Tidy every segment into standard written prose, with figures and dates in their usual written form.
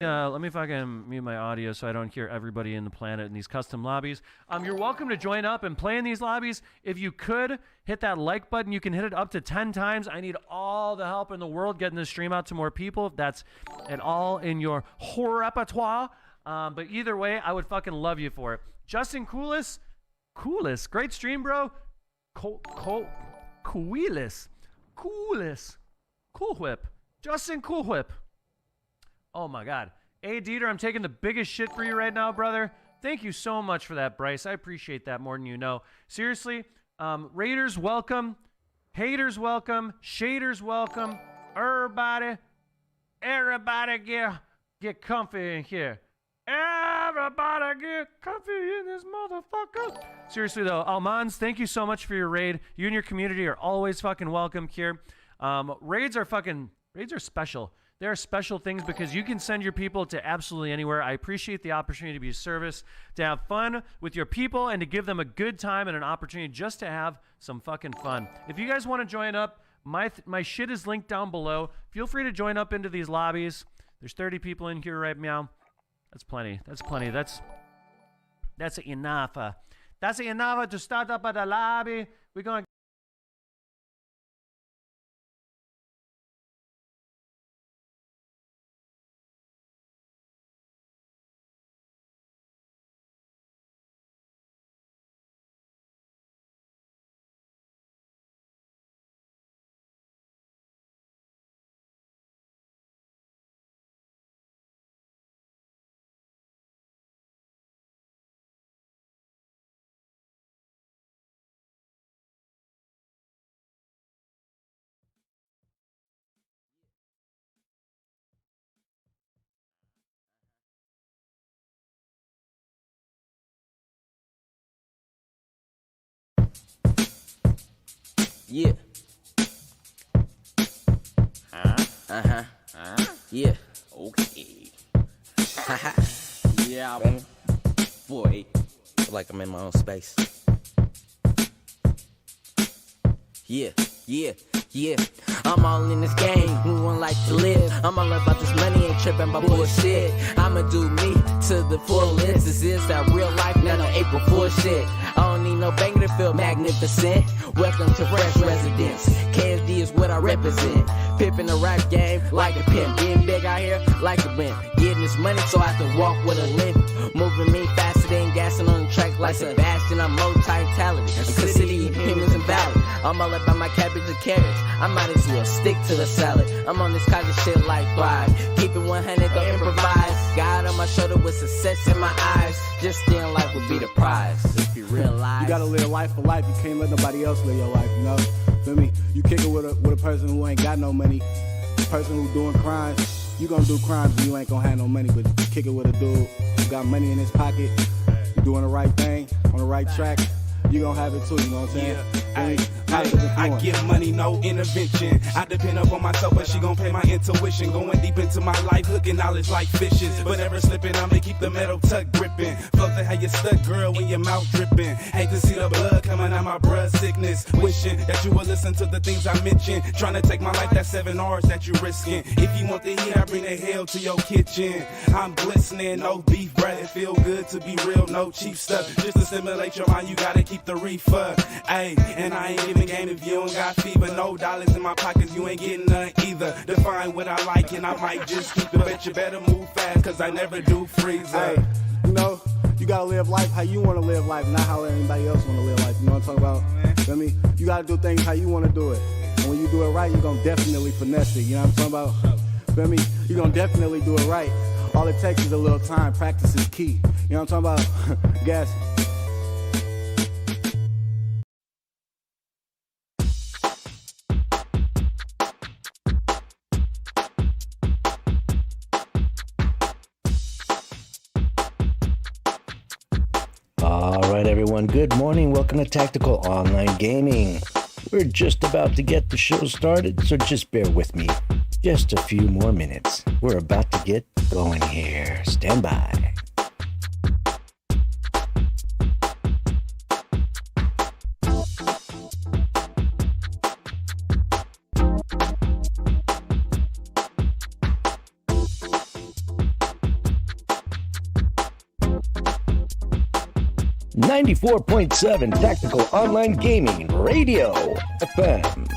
Let me fucking mute my audio so I don't hear everybody in the planet in these custom lobbies. You're welcome to join up and play in these lobbies. If you could, hit that like button. You can hit it up to 10 times. I need all the help in the world getting this stream out to more people, if that's at all in your repertoire. But either way, I would fucking love you for it. Justin Coolis, great stream, bro. Coolis, Cool Whip, Justin Cool Whip. Oh my God. Hey, Dieter, I'm taking the biggest shit for you right now, brother. Thank you so much for that, Bryce. I appreciate that more than you know. Seriously, Raiders welcome, haters welcome, shaders welcome. Everybody get comfy in here. Everybody get comfy in this motherfucker. Seriously though, DeMOnZ, thank you so much for your raid. You and your community are always fucking welcome here. Raids are special. There are special things because you can send your people to absolutely anywhere. I appreciate the opportunity to be of service, to have fun with your people, and to give them a good time and an opportunity just to have some fucking fun. If you guys want to join up, my shit is linked down below. Feel free to join up into these lobbies. There's 30 people in here right now. That's plenty. That's plenty. That's enough. That's enough to start up at the lobby. We're going. Yeah. Yeah. Okay. Yeah, boy. Like I'm in my own space. Yeah. I'm all in this game, who won't like to live? I'm all about this money, ain't tripping by bullshit. I'ma do me to the fullest. This is that real life, not no April Fool shit. I don't need no banger to feel magnificent. Welcome to Fresh Residence. KSD is what I represent. Pimpin' the rap game like a pimp. Getting big out here like a wimp. Getting this money so I can walk with a limp. Moving me faster than gassing on the track like Sebastian. I'm multi-talented. I'm considered opinions invalid. I'm all about my cabbage and carrots. I might as well stick to the salad. I'm on this kind of shit like Thrive. Keep it 100, don't improvise. God on my shoulder with success in my eyes. Just staying life would be the prize. If you realize. You gotta live life for life. You can't let nobody else live your life, you know? Feel me? You kick it with a person who ain't got no money. A person who doing crimes. You gonna do crimes and you ain't gonna have no money. But you kick it with a dude who got money in his pocket. You doing the right thing, on the right track. You gonna have it too, you know what I'm saying? Yeah. I get money, no intervention. I depend upon myself, but she gon' pay my intuition. Going deep into my life, hooking knowledge like fishes. But never slipping, I'ma keep the metal tuck gripping. Fuck the how you stuck, girl, when your mouth dripping. Hate to see the blood coming out my blood sickness. Wishing that you would listen to the things I mentioned. Trying to take my life, that's 7 R's that you risking. If you want the heat, I bring the hell to your kitchen. I'm glistening, no beef, bread. It feel good to be real, no cheap stuff. Just to stimulate your mind, you gotta keep the reefer. Ayy, and I ain't even game if you don't got fever. No dollars in my pockets, you ain't getting none either. Define what I like and I might just keep it. Bet you better move fast, cause I never do freeze. Hey, you know, you gotta live life how you wanna live life, not how anybody else wanna live life. You know what I'm talking about? Feel me? You gotta do things how you wanna do it. And when you do it right, you're gonna definitely finesse it. You know what I'm talking about? Feel me? You're gonna definitely do it right. All it takes is a little time. Practice is key. You know what I'm talking about? Gas. Alright everyone, good morning. Welcome to Tactical Online Gaming. We're just about to get the show started, so just bear with me. Just a few more minutes. We're about to get going here. Stand by. 94.7 Tactical Online Gaming Radio FM.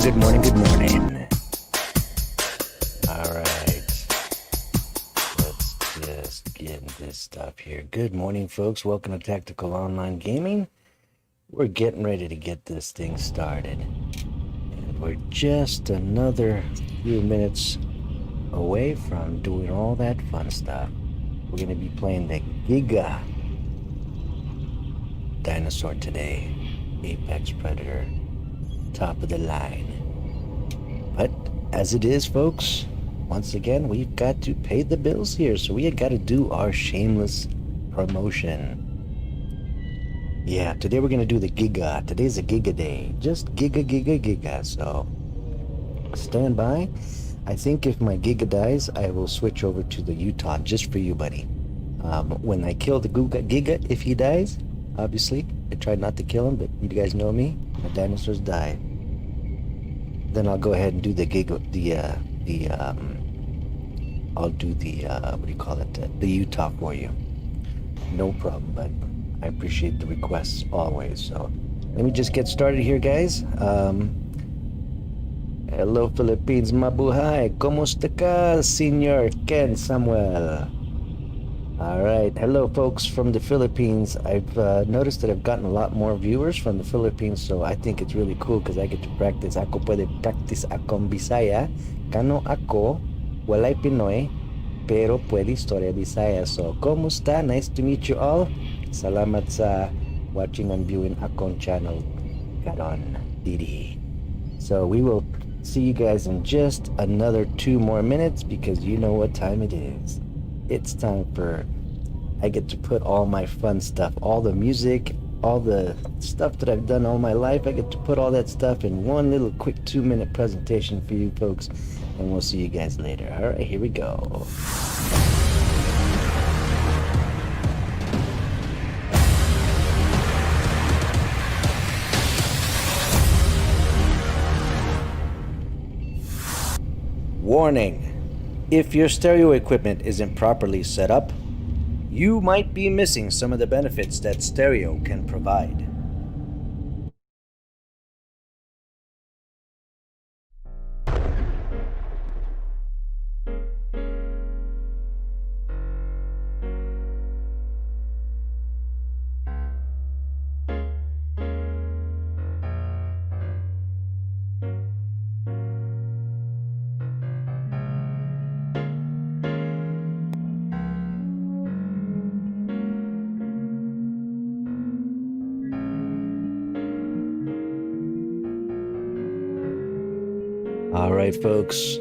Good morning. All right. Let's just get this stuff here. Good morning, folks. Welcome to Tactical Online Gaming. We're getting ready to get this thing started. And we're just another few minutes away from doing all that fun stuff. We're going to be playing the GIGA dinosaur today. Apex Predator. Top of the line. But as it is, folks, once again, we've got to pay the bills here. So we have got to do our shameless promotion. Yeah, today we're going to do the GIGA. Today's a GIGA day. Just GIGA. So stand by. I think if my GIGA dies, I will switch over to the Utah just for you, buddy. When I kill the GIGA, if he dies, obviously, I tried not to kill him, but you guys know me. My dinosaurs die. Then I'll go ahead and do the GIGA, I'll do the, what do you call it, the Utah for you. No problem, but I appreciate the requests always. So let me just get started here, guys. Hello, Philippines, mabuhay. Kumusta ka, Senior Ken Samuel? All right. Hello, folks from the Philippines. I've noticed that I've gotten a lot more viewers from the Philippines, so I think it's really cool because I get to practice. Ako pwede practice akong Bisaya. Kano ako, walay Pinoy, pero pwede istorya Bisaya. So, kumusta? Nice to meet you all. Salamat sa watching and viewing akong channel. Karon, Didi. So, we will see you guys in just another 2 more minutes because you know what time it is. It's time for, I get to put all my fun stuff, all the music, all the stuff that I've done all my life. I get to put all that stuff in one little quick 2-minute presentation for you folks, and we'll see you guys later. All right, here we go. Warning. If your stereo equipment isn't properly set up, you might be missing some of the benefits that stereo can provide. All right, folks.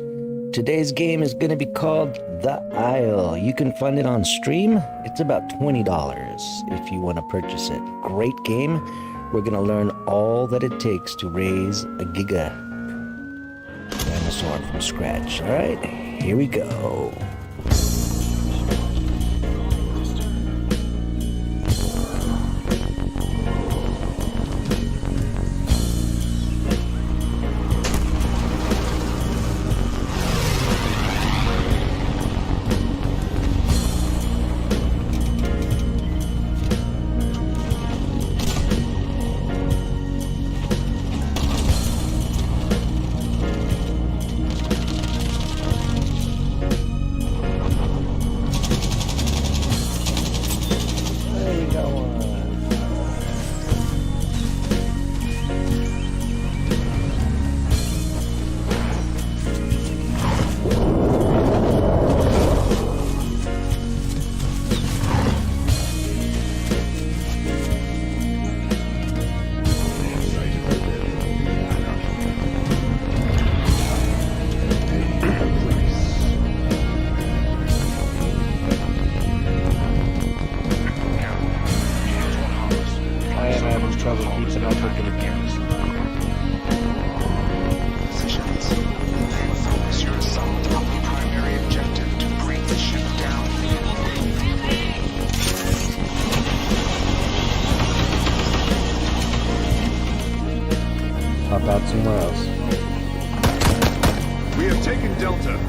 Today's game is going to be called The Isle. You can find it on Stream. It's about $20 if you want to purchase it. Great game. We're going to learn all that it takes to raise a Giga dinosaur from scratch. All right, here we go. Pop out somewhere else. We have taken Delta.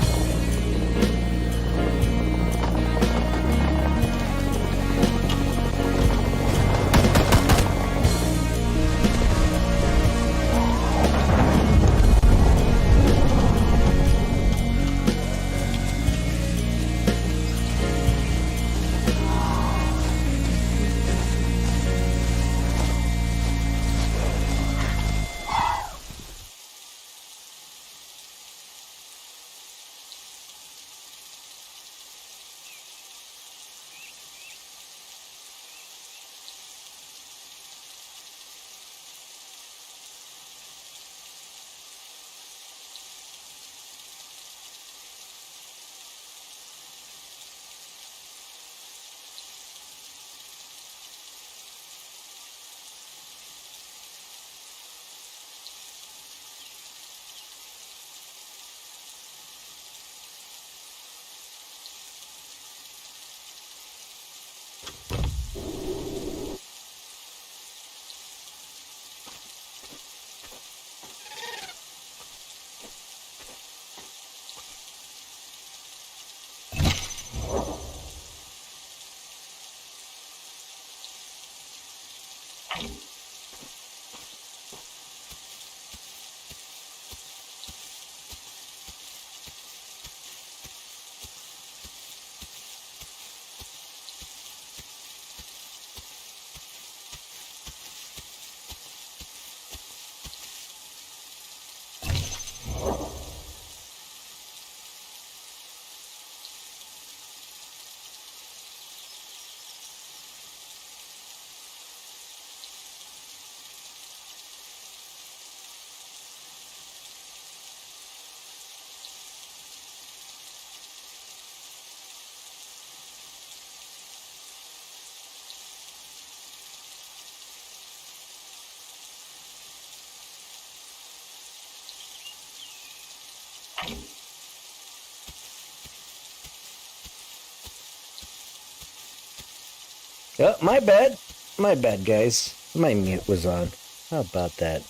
Oh, my bad. My bad, guys. My mute was on. How about that?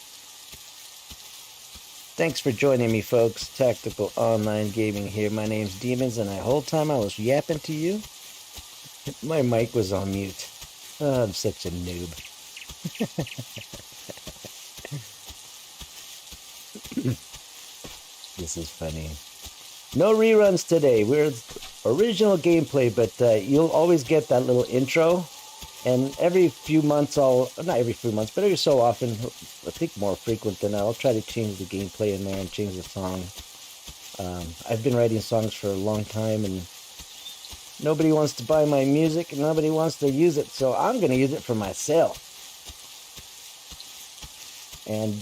Thanks for joining me, folks. Tactical Online Gaming here. My name's DeMOnZ, and the whole time I was yapping to you, my mic was on mute. Oh, I'm such a noob. This is funny. No reruns today. We're original gameplay, but you'll always get that little intro. And every few months, not every few months, but every so often, I think more frequent than that, I'll try to change the gameplay in there and change the song. I've been writing songs for a long time, and nobody wants to buy my music, and nobody wants to use it, so I'm going to use it for myself. And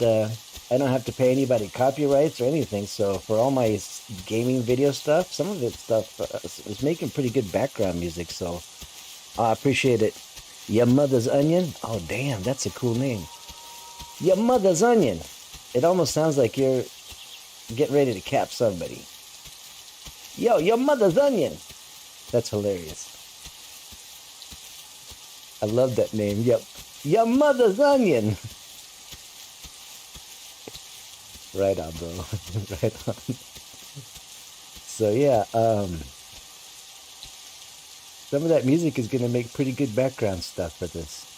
I don't have to pay anybody copyrights or anything. So for all my gaming video stuff, some of it stuff is making pretty good background music. So I appreciate it. Your Mother's Onion. Oh, damn, that's a cool name. Your Mother's Onion. It almost sounds like you're getting ready to cap somebody. Yo, your Mother's Onion. That's hilarious. I love that name. Yep. Your Mother's Onion. Right on, bro. Right on. So yeah, some of that music is gonna make pretty good background stuff for this.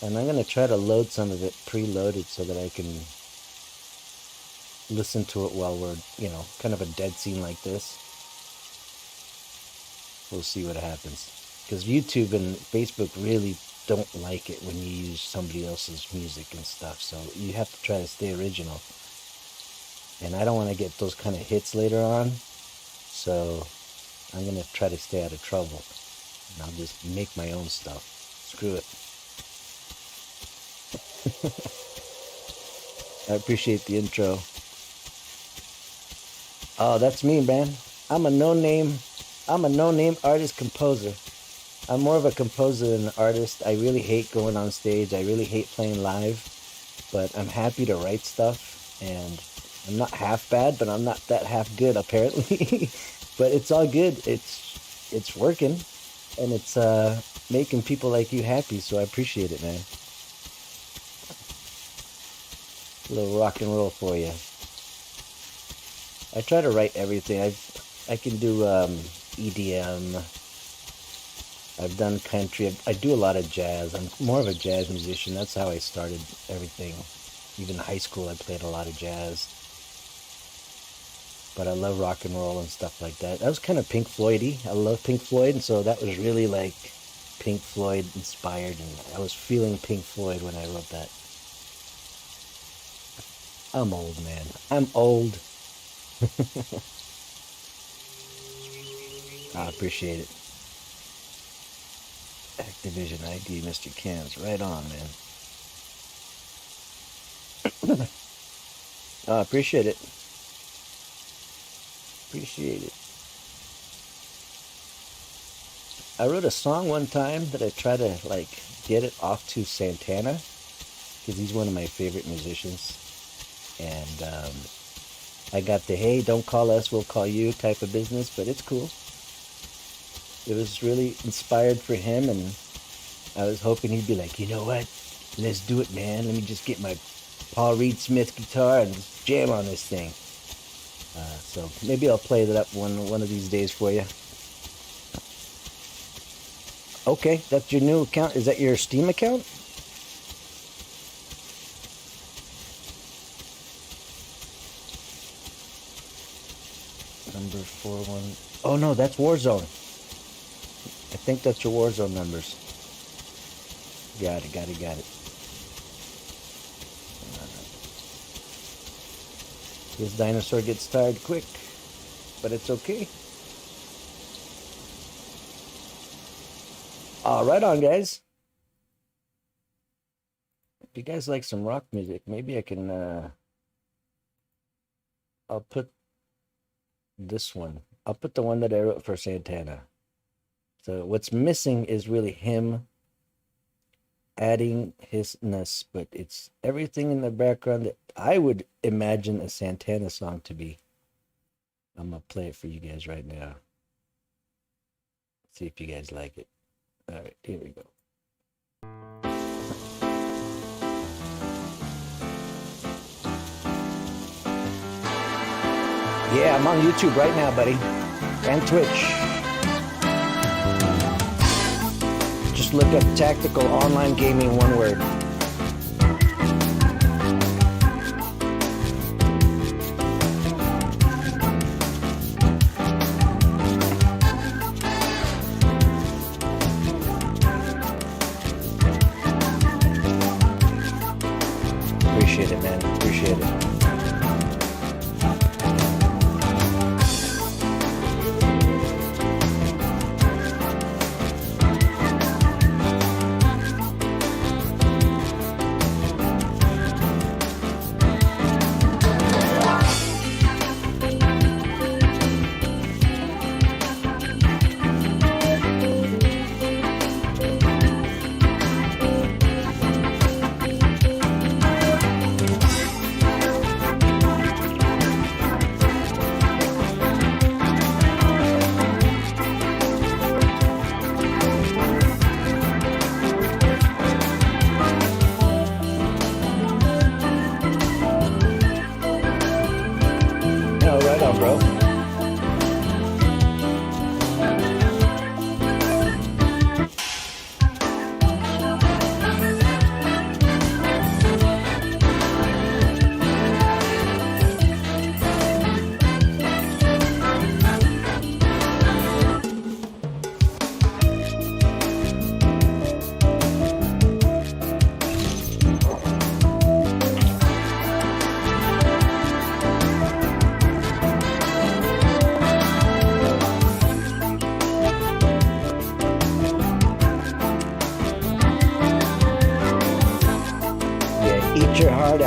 And I'm gonna try to load some of it preloaded so that I can listen to it while we're, you know, kind of a dead scene like this. We'll see what happens. Because YouTube and Facebook really don't like it when you use somebody else's music and stuff. So you have to try to stay original. And I don't want to get those kind of hits later on. So I'm going to try to stay out of trouble. And I'll just make my own stuff. Screw it. I appreciate the intro. Oh, that's me, man. I'm a no-name artist composer. I'm more of a composer than an artist. I really hate going on stage. I really hate playing live. But I'm happy to write stuff. And I'm not half bad, but I'm not that half good, apparently. But it's all good. It's working. And it's making people like you happy. So I appreciate it, man. A little rock and roll for you. I try to write everything. I can do EDM. I've done country. I do a lot of jazz. I'm more of a jazz musician. That's how I started everything. Even in high school, I played a lot of jazz. But I love rock and roll and stuff like that. That was kind of Pink Floyd-y. I love Pink Floyd, and so that was really like Pink Floyd inspired. And I was feeling Pink Floyd when I wrote that. I'm old, man. I'm old. I appreciate it. Activision ID, Mr. Cans. Right on, man. I appreciate it. Appreciate it. I wrote a song one time that I try to, like, get it off to Santana. Because he's one of my favorite musicians. And, I got the, hey, don't call us, we'll call you type of business, but it's cool. It was really inspired for him, and I was hoping he'd be like, you know what, let's do it, man. Let me just get my Paul Reed Smith guitar and jam on this thing. So maybe I'll play that up one of these days for you. Okay, that's your new account. Is that your Steam account? Number 41. Oh no, that's Warzone. I think that's your Warzone numbers. Got it. This dinosaur gets tired quick, but it's okay. Right on, guys. If you guys like some rock music, maybe I can, I'll put this one. I'll put the one that I wrote for Santana. So what's missing is really him adding hisness, but it's everything in the background that I would imagine a Santana song to be. I'm going to play it for you guys right now. See if you guys like it. All right, here we go. Yeah, I'm on YouTube right now, buddy. And Twitch. Just look up Tactical Online Gaming, one word. Appreciate it, man. Appreciate it.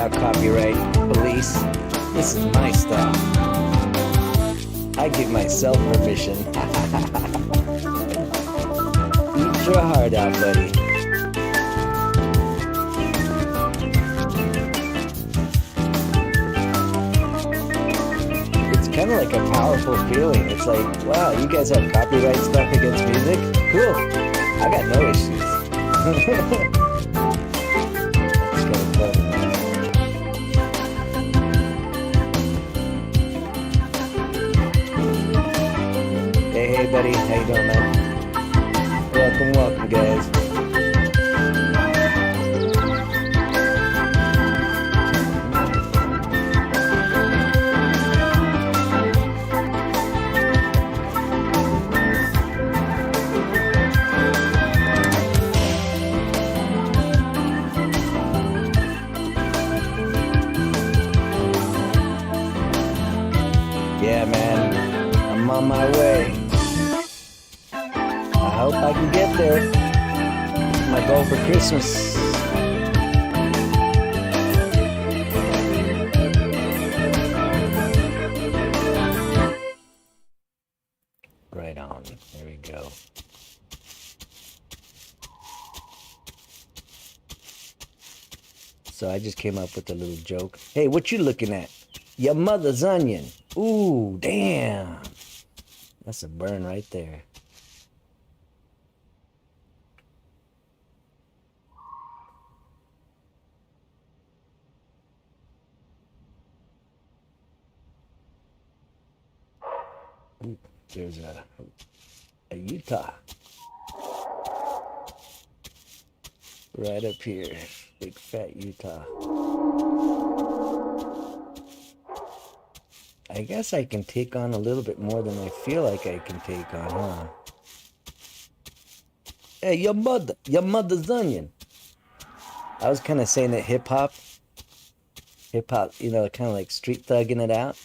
out, copyright police. This is my style. I give myself permission. Eat your heart out, buddy. It's kind of like a powerful feeling. It's like, wow, you guys have copyright stuff against music? Cool. I got no issues. It's kind of fun. Hey, buddy. How you doing, man? Welcome, guys. Yeah, man. I'm on my way. I hope I can get there. It's my goal for Christmas. Right on. There we go. So I just came up with a little joke. Hey, what you looking at? Your mother's onion. Ooh, damn. That's a burn right there. Ooh, there's a Utah. Right up here. Big fat Utah. I guess I can take on a little bit more than I feel like I can take on, huh? Hey, your mother's onion. I was kind of saying that hip hop, you know, kind of like street thugging it out.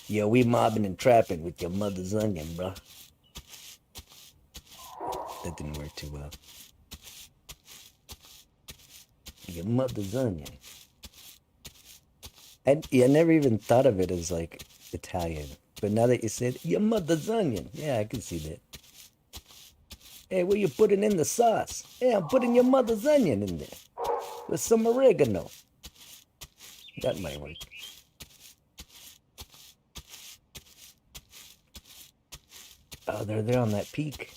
We mobbing and trapping with your mother's onion, bro. That didn't work too well. Your mother's onion. I never even thought of it as like Italian. But now that you said, your mother's onion. Yeah, I can see that. Hey, what you putting in the sauce? Hey, I'm putting your mother's onion in there. With some oregano. That might work. Oh, they're there on that peak.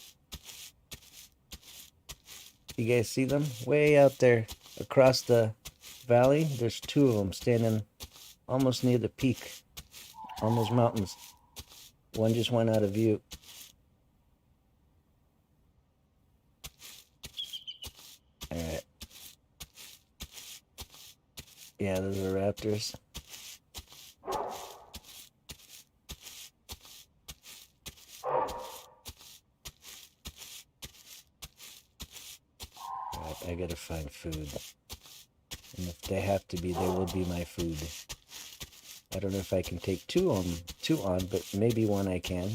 You guys see them? Way out there across the valley. There's two of them standing almost near the peak on those mountains. One just went out of view. All right. Yeah, those are raptors. All right, I gotta find food. And if they have to be, they will be my food. I don't know if I can take two on, but maybe one I can.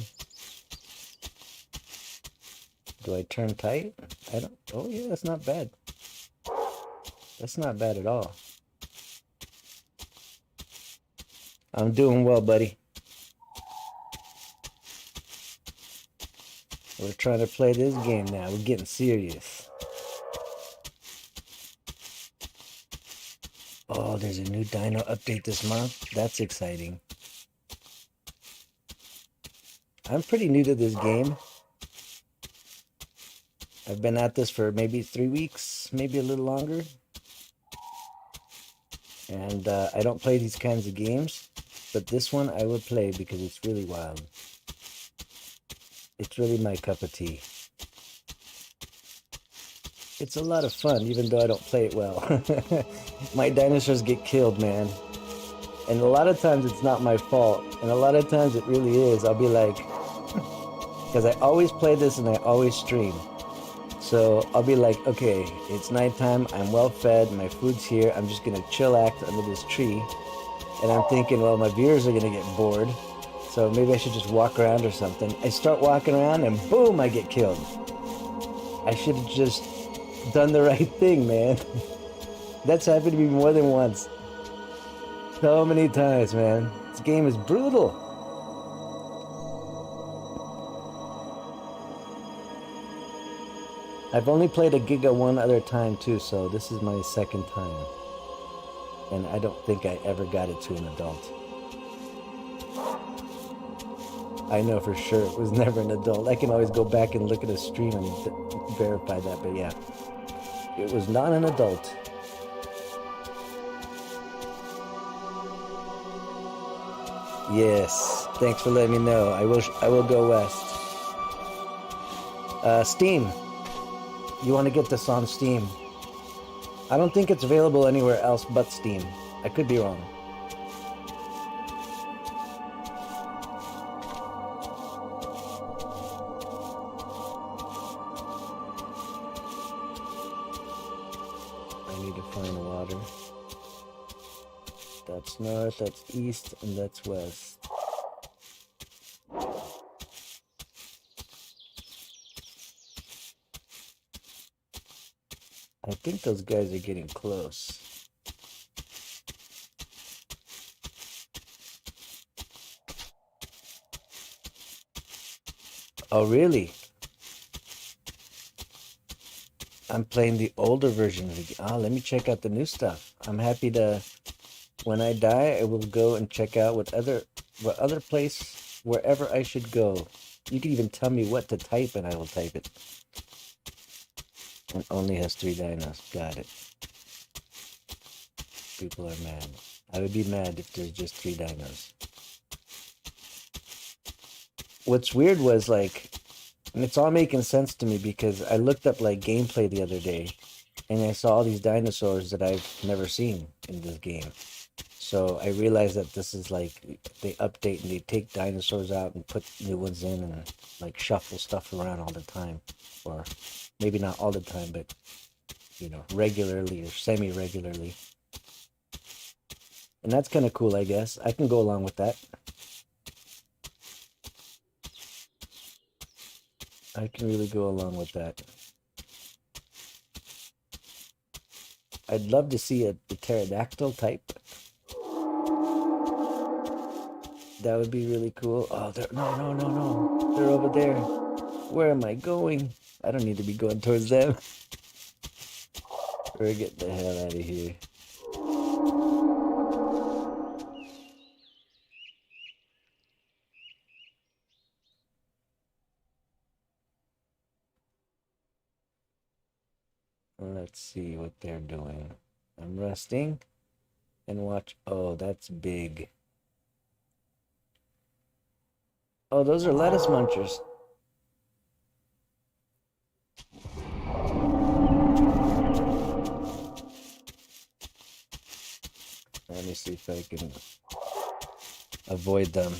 Do I turn tight? I don't. Oh yeah, that's not bad. That's not bad at all. I'm doing well, buddy. We're trying to play this game now. We're getting serious. Oh, there's a new dino update this month. That's exciting. I'm pretty new to this game. I've been at this for maybe 3 weeks, maybe a little longer. And I don't play these kinds of games, but this one I will play because it's really wild. It's really my cup of tea. It's a lot of fun, even though I don't play it well. My dinosaurs get killed, man. And a lot of times it's not my fault. And a lot of times it really is. I'll be like, because I always play this and I always stream. So I'll be like, okay, it's nighttime, I'm well fed, my food's here, I'm just gonna chillax under this tree. And I'm thinking, well, my viewers are gonna get bored, so maybe I should just walk around or something. I start walking around and boom, I get killed. I should have just done the right thing, man. That's happened to me more than once. So many times, man. This game is brutal. I've only played a Giga one other time too, so this is my second time. And I don't think I ever got it to an adult. I know for sure it was never an adult. I can always go back and look at a stream and verify that, but yeah. It was not an adult. Yes, thanks for letting me know. I will go west. Steam. You want to get this on Steam? I don't think it's available anywhere else but Steam. I could be wrong. I need to find water. That's north, that's east, and that's west. I think those guys are getting close. Oh, really? I'm playing the older version of the game. Oh, let me check out the new stuff. I'm happy to, when I die, I will go and check out what other place, wherever I should go. You can even tell me what to type and I will type it. And only has 3 dinos. Got it. People are mad. I would be mad if there's just 3 dinos. What's weird was like, and it's all making sense to me because I looked up like gameplay the other day and I saw all these dinosaurs that I've never seen in this game. So I realized that this is like, they update and they take dinosaurs out and put new ones in and like shuffle stuff around all the time. Or maybe not all the time, but you know, regularly or semi-regularly. And that's kind of cool, I guess. I can go along with that. I can really go along with that. I'd love to see a pterodactyl type. That would be really cool. Oh, no. They're over there. Where am I going? I don't need to be going towards them. We're getting the hell out of here. Let's see what they're doing. I'm resting and watch. Oh, that's big. Oh, those are lettuce munchers. Let me see if I can avoid them.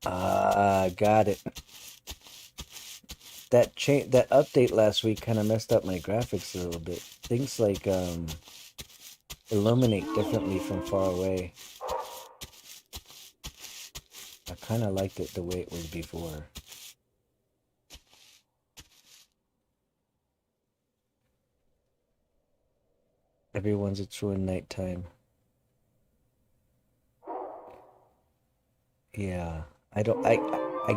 Ah, got it. That update last week kind of messed up my graphics a little bit. Things like illuminate differently from far away. I kind of liked it the way it was before. Everyone's it's ruined nighttime. Yeah, I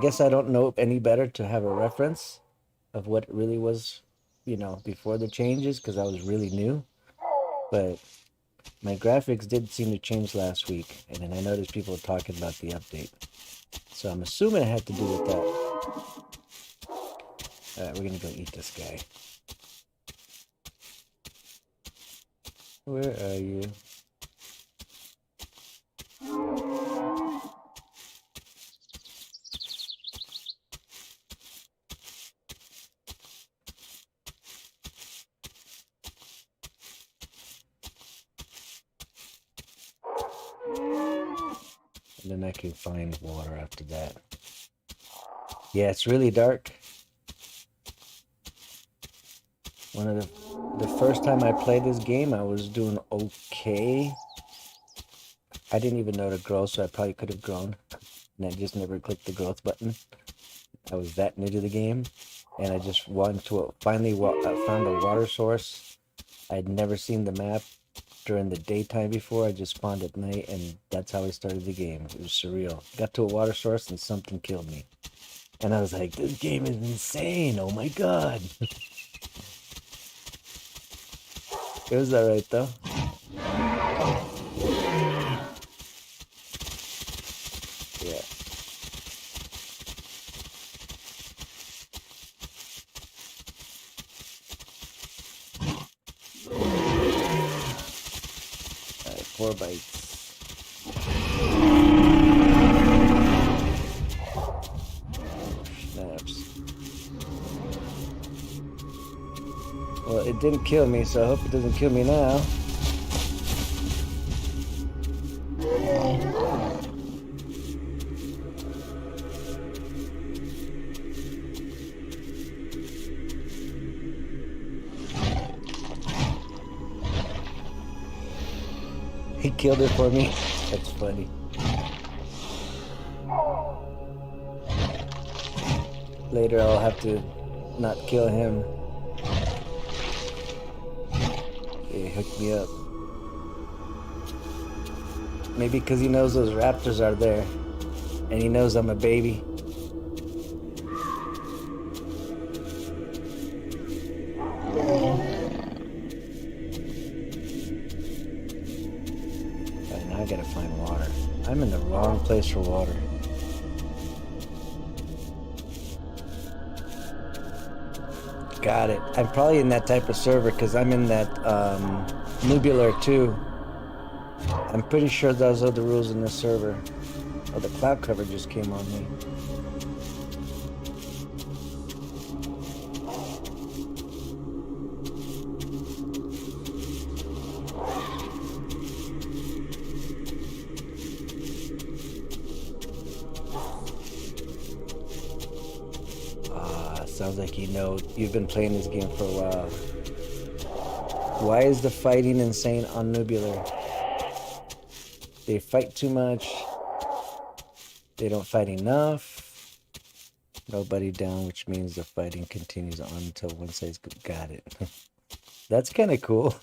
guess I don't know any better to have a reference of what it really was, you know, before the changes, because I was really new. But my graphics did seem to change last week, and then I noticed people talking about the update. So I'm assuming it had to do with that. Alright, we're gonna go eat this guy. Where are you? And then I can find water after that. Yeah, it's really dark. One of the first time I played this game, I was doing okay. I didn't even know to grow, so I probably could have grown. And I just never clicked the growth button. I was that new to the game, and I just wanted to finally found a water source. I'd never seen the map during the daytime before. I just spawned at night, and that's how I started the game. It was surreal. Got to a water source, and something killed me. And I was like, this game is insane. Oh my god. It was alright, though. Yeah. Alright, 4 bites. Well, it didn't kill me, so I hope it doesn't kill me now. He killed it for me. That's funny. Later I'll have to not kill him. He hooked me up. Maybe because he knows those raptors are there. And he knows I'm a baby. Alright, now I gotta find water. I'm in the wrong place for water. Got it. I'm probably in that type of server because I'm in that Nubular too. I'm pretty sure those are the rules in this server. Oh, the cloud cover just came on me. Sounds like you know you've been playing this game for a while. Why is the fighting insane on Nubular? They fight too much. They don't fight enough. Nobody down, which means the fighting continues on until one side's got it. That's kind of cool.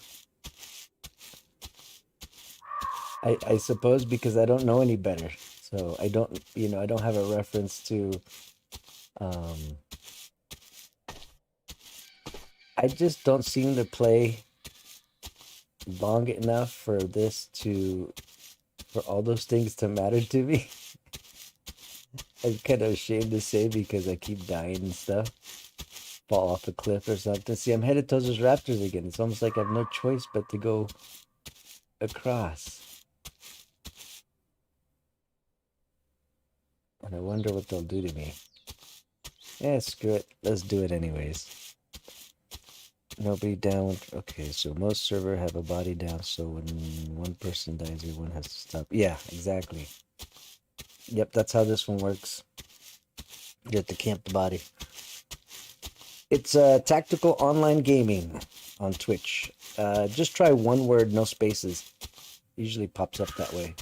I suppose because I don't know any better. So I don't, I don't have a reference to I just don't seem to play long enough for all those things to matter to me. I'm kind of ashamed to say because I keep dying and stuff. Fall off a cliff or something. See, I'm headed towards those raptors again. It's almost like I have no choice but to go across. And I wonder what they'll do to me. Yeah, screw it. Let's do it anyways. Nobody down. Okay, so most server have a body down, so when one person dies, everyone has to stop. Yeah, exactly. Yep, that's how this one works. You have to camp the body. It's tactical online gaming on Twitch. Just try one word, no spaces. Usually pops up that way.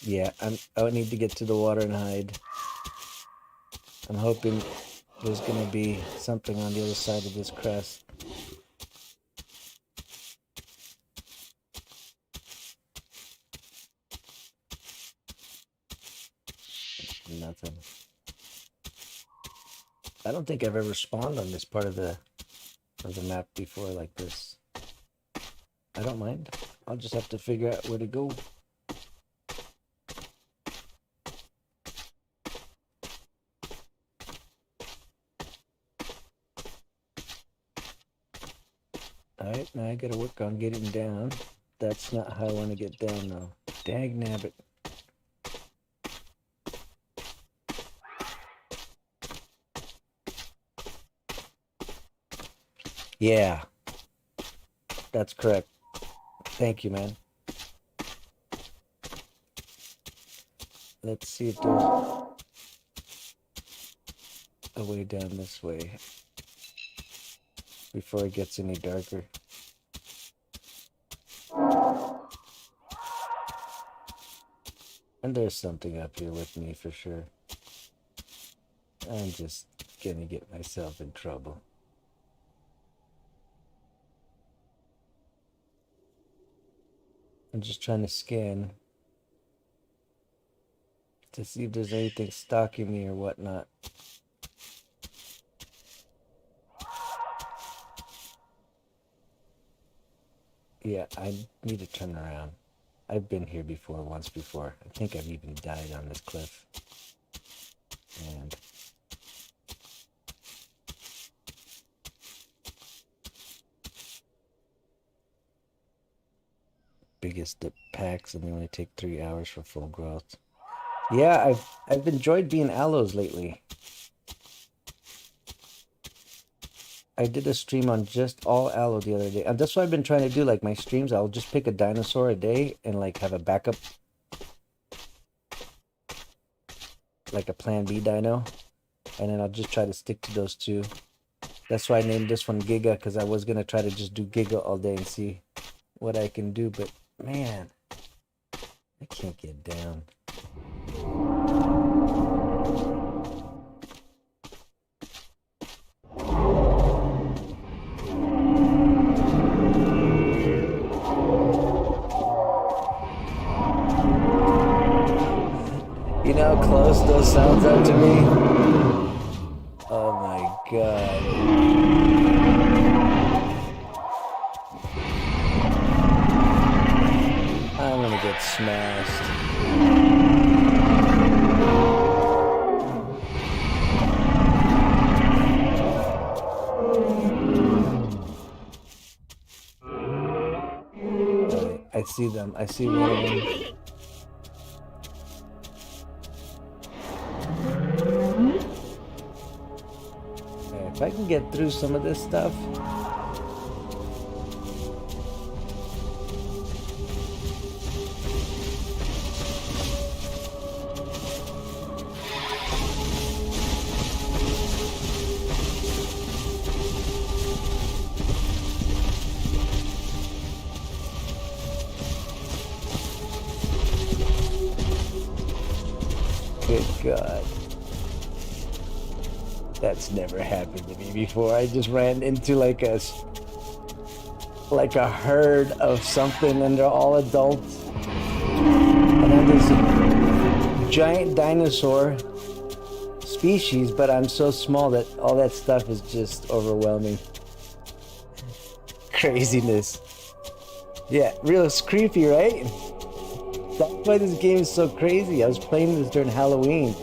Yeah, I need to get to the water and hide. I'm hoping there's gonna be something on the other side of this crest. Nothing. I don't think I've ever spawned on this part of the map before like this. I don't mind. I'll just have to figure out where to go. Alright, now I gotta work on getting down. That's not how I want to get down though. Dag nabbit. Yeah. That's correct. Thank you, man. Let's see if there's a way down this way before it gets any darker. And there's something up here with me for sure. I'm just gonna get myself in trouble. I'm just trying to scan to see if there's anything stalking me or whatnot. Yeah, I need to turn around. I've been here before, once before. I think I've even died on this cliff. And biggest packs, and they only take 3 hours for full growth. Yeah, I've enjoyed being aloes lately. I did a stream on just all aloe the other day, and that's what I've been trying to do. Like my streams, I'll just pick a dinosaur a day and like have a backup, like a plan B dino, and then I'll just try to stick to those two. That's why I named this one Giga, because I was gonna try to just do Giga all day and see what I can do, but man, I can't get down. You know how close those sounds are to me? Oh my god. I'm gonna get smashed. I see them. I see one of them. If I can get through some of this stuff. Good God. That's never happened to me before. I just ran into like a herd of something, and they're all adults. And then there's a giant dinosaur species, but I'm so small that all that stuff is just overwhelming. Craziness. Yeah, real creepy, right? That's why this game is so crazy. I was playing this during Halloween.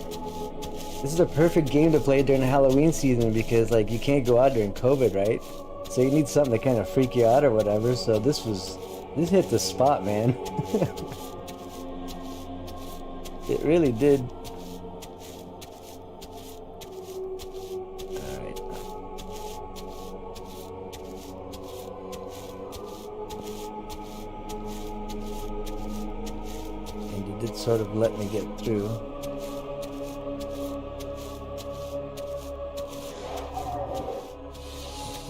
This is a perfect game to play during Halloween season because, like, you can't go out during COVID, right? So you need something to kind of freak you out or whatever. So this hit the spot, man. It really did. All right. And you did sort of let me get through.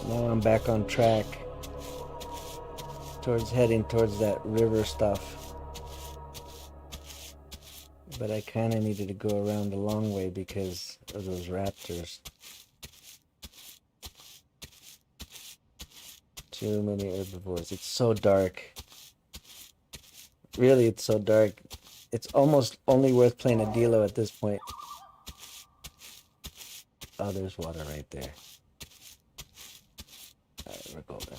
Now I'm back on track heading towards that river stuff. But I kind of needed to go around the long way because of those raptors. Too many herbivores. It's so dark. Really, it's so dark. It's almost only worth playing a Dilo at this point. Oh, there's water right there. Alright, we're golden.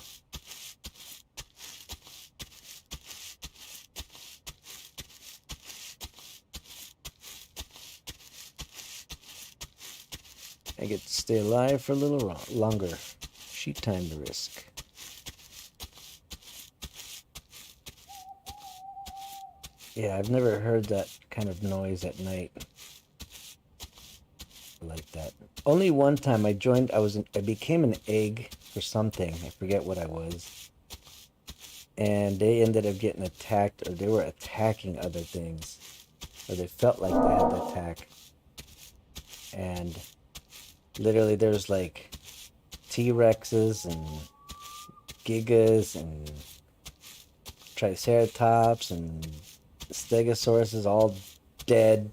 I get to stay alive for a little longer. Sheet time to risk. Yeah, I've never heard that kind of noise at night. Like that. Only one time I became an egg for something. I forget what I was. And they ended up getting attacked, or they were attacking other things. Or they felt like they had to attack. And literally there's like T-Rexes and Gigas and Triceratops and Stegosauruses all dead,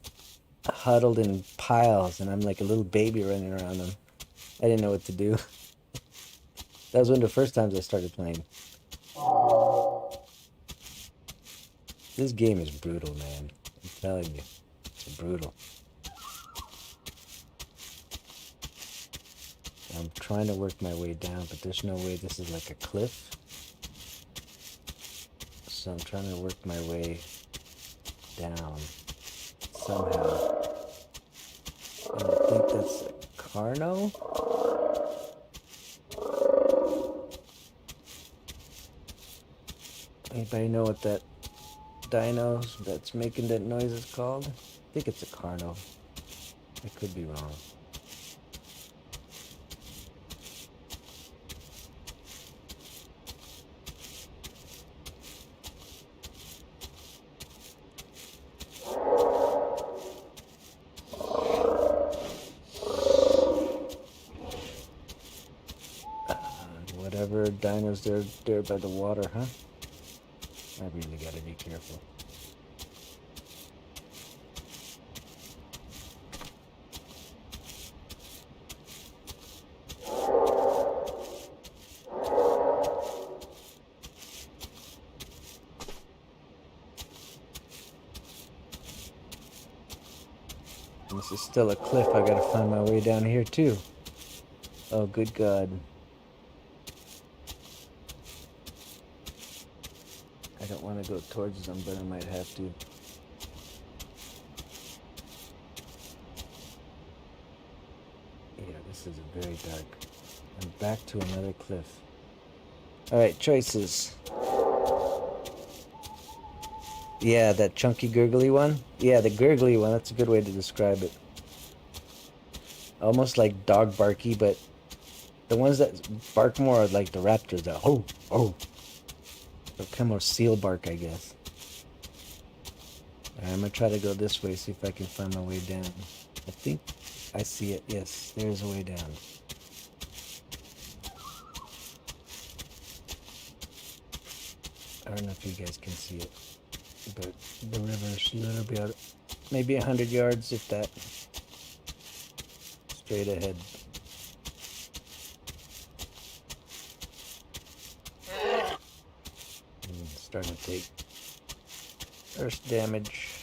huddled in piles, and I'm like a little baby running around them. I didn't know what to do. That was one of the first times I started playing. This game is brutal, man. I'm telling you, it's brutal. I'm trying to work my way down, but there's no way. This is like a cliff. So I'm trying to work my way down somehow. And I think that's a Carno. Anybody know what that dino that's making that noise is called? I think it's a Carno. I could be wrong. Whatever dinos there by the water, huh? I really gotta be careful. This is still a cliff. I gotta find my way down here too. Oh, good God. I don't want to go towards them, but I might have to. Yeah, this is very dark. I'm back to another cliff. Alright, choices. Yeah, that chunky gurgly one. Yeah, the gurgly one, that's a good way to describe it. Almost like dog barky, but the ones that bark more are like the raptors. That oh, oh. They're kind of more seal bark, I guess. Alright, I'm gonna try to go this way, see if I can find my way down. I think I see it. Yes, there's a way down. I don't know if you guys can see it, but the river's a little bit, maybe 100 yards, if that, straight ahead. Starting to take earth damage.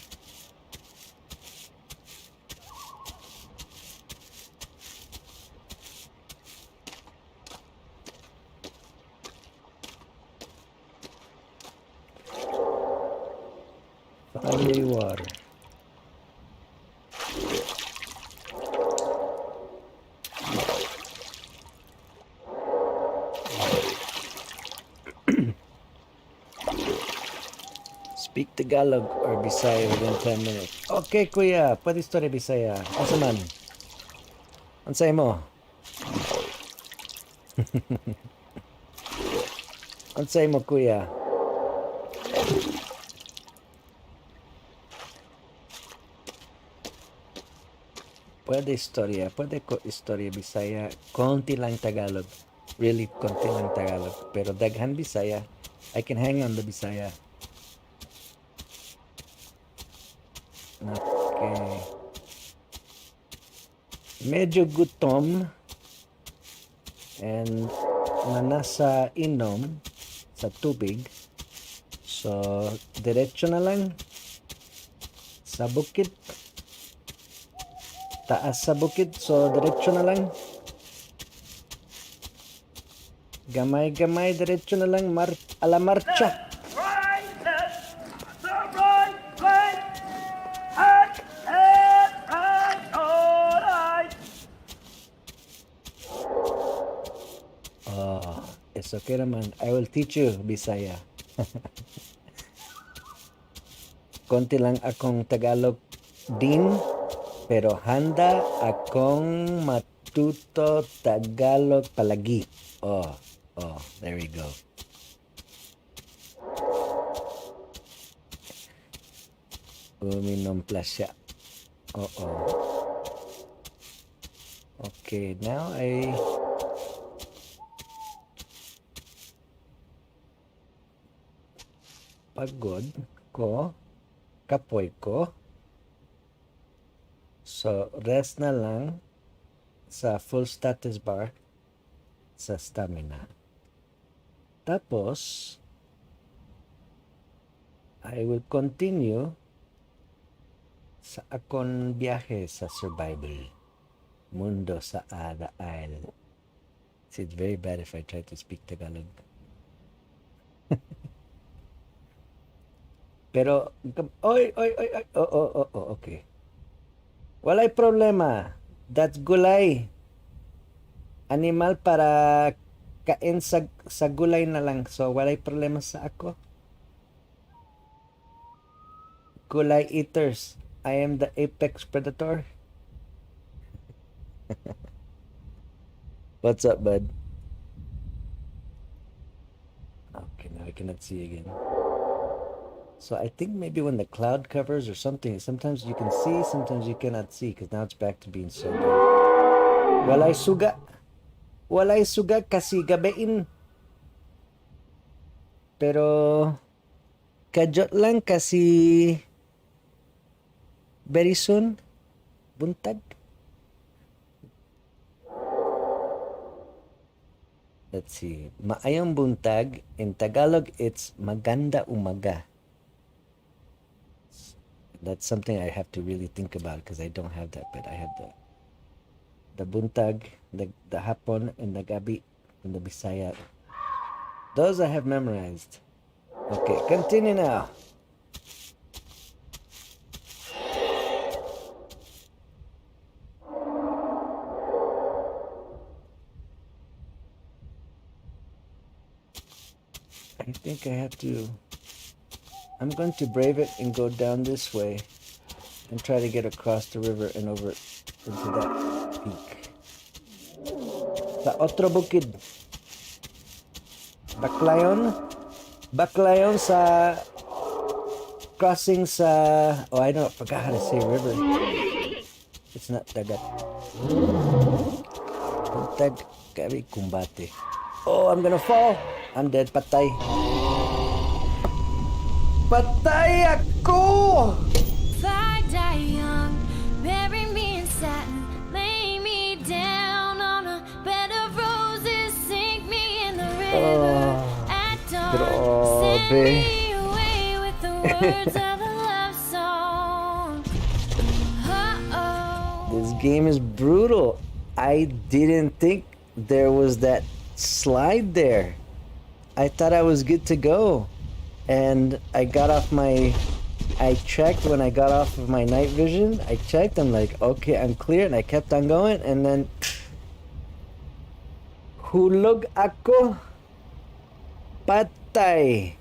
Finally, water. Speak Tagalog or Bisaya within 10 minutes. Okay, kuya. Pwede story Bisaya. Asa man? Ansay mo? Ansay mo, kuya? Pwede istorya. Pwede ko istorya Bisaya. Konti lang Tagalog. Really, konti lang Tagalog. Pero daghan Bisaya. I can hang on the Bisaya. Okay. Medyo gutom and nasa inom sa tubig. So, diretso na lang sa bukid. Taas sa bukid. So, diretso na lang. Gamay-gamay, diretso na lang. Ala marcha. It's okay naman. I will teach you Bisaya. Konti lang akong Tagalog din, pero handa akong matuto Tagalog palagi. Oh, there we go. Uminom plasya. Okay, now I pagod ko, kapoy ko, So, rest na lang sa full status bar sa stamina. Tapos, I will continue sa akong biyahe sa survival. Mundo sa Ada Isle. It's very bad if I try to speak Tagalog. Pero, oy, okay. Walay problema. That's gulay. Animal para kain sa gulay na lang. So, walay problema sa ako. Gulay eaters. I am the apex predator. What's up, bud? Okay, now I cannot see again. So I think maybe when the cloud covers or something, sometimes you can see, sometimes you cannot see, because now it's back to being so dark. Walay suga. Walay suga kasi gabiin. Pero kajot lang kasi very soon buntag. Let's see. Maayong buntag. In Tagalog, it's maganda umaga. That's something I have to really think about because I don't have that. But I have the buntag, the hapon, and the gabi from the Bisaya. Those I have memorized. Okay, continue now. I think I have to... I'm going to brave it and go down this way and try to get across the river and over into that peak. Sa otro bukid. Baklayon sa crossing sa... Oh, I forgot how to say river. It's not dagat. Buntag kami kumbate. Oh, I'm gonna fall. I'm dead. Patay. Patay ako! If I die young, bury me in satin, lay me down on a bed of roses, sink me in the river at dawn, send me away with the words of a love song. This game is brutal. I didn't think there was that slide there. I thought I was good to go. And I checked when I got off of my night vision. I checked, I'm like, okay, I'm clear. And I kept on going. And then, hulog ako. Patay.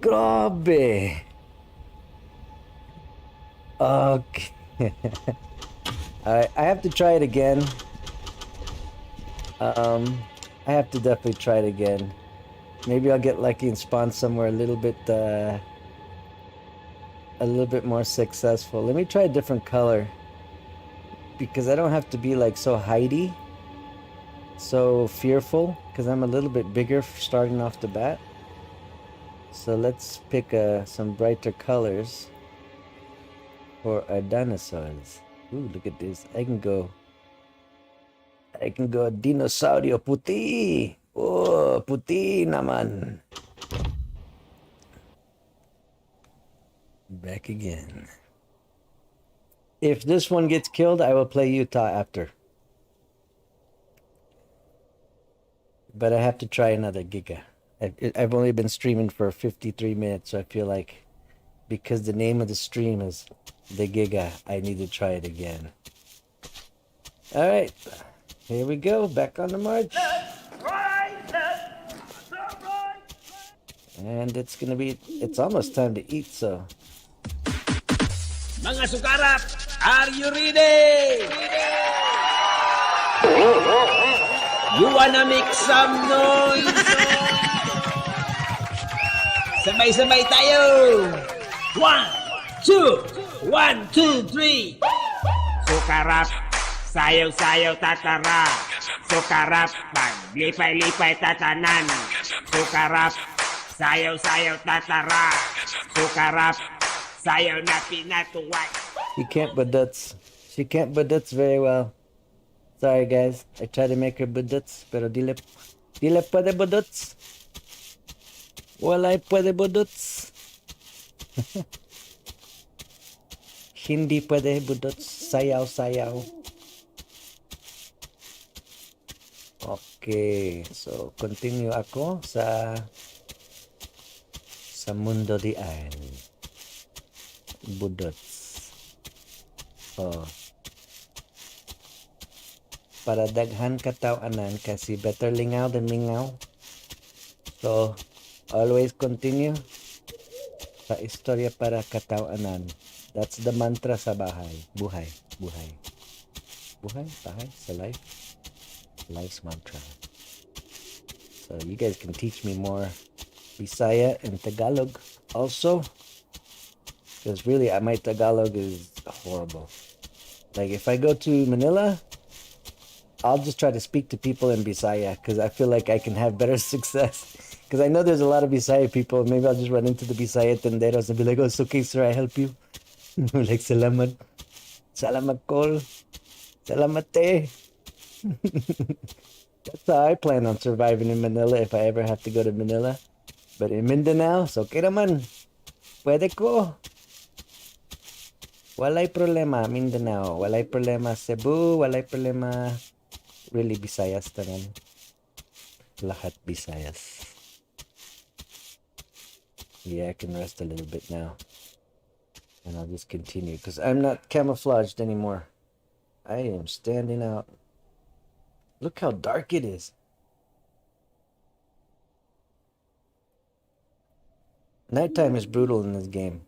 Grabe. Okay. Alright, I have to try it again. I have to definitely try it again. Maybe I'll get lucky and spawn somewhere a little bit more successful. Let me try a different color because I don't have to be like so hidey, so fearful, because I'm a little bit bigger starting off the bat. So let's pick some brighter colors for our dinosaurs. Ooh, look at this. I can go dinosaurio puti. Oh, puti naman. Back again. If this one gets killed, I will play Utah after. But I have to try another Giga. I've only been streaming for 53 minutes, so I feel like because the name of the stream is the Giga, I need to try it again. Alright, here we go, back on the march. And it's almost time to eat, so. Mga sukarap, are you ready? You wanna make some noise? Sabay-sabay tayo! 1, 2, 1, 2, 3. Sukarap, sayaw-sayaw tatara. Sukarap, paglipay-lipay tatanan. Sukarap, sayaw-sayaw tatara. Sukarap, sayaw na pinatuway. She can't buduts. She can't buduts very well. Sorry guys, I tried to make her buduts, pero dile puede buduts. Walay puede buduts. Hindi puede buduts. Sayaw, sayaw. Okay, so continue ako sa mundo di an. Budots. Oh. Para daghan katawanan kasi better lingaw than lingaw. So, always continue sa istorya para katawanan. That's the mantra sa bahay. Buhay. Buhay. Buhay? Bahay? Sa life? Life's mantra. So, you guys can teach me more Bisaya and Tagalog also. Because really, my Tagalog is horrible. Like, if I go to Manila, I'll just try to speak to people in Bisaya because I feel like I can have better success. Because I know there's a lot of Bisaya people. Maybe I'll just run into the Bisaya tenderos and be like, oh, it's okay, sir, I help you. Like, salamat. Salamat kol. Salamat te. That's how I plan on surviving in Manila if I ever have to go to Manila. But in Mindanao, it's okay naman. Pwede ko. Walay problema, Mindanao. Walay problema, Cebu. Walay problema, really, Visayas tanan. Lahat Visayas. Yeah, I can rest a little bit now. And I'll just continue. Because I'm not camouflaged anymore. I am standing out. Look how dark it is. Nighttime is brutal in this game.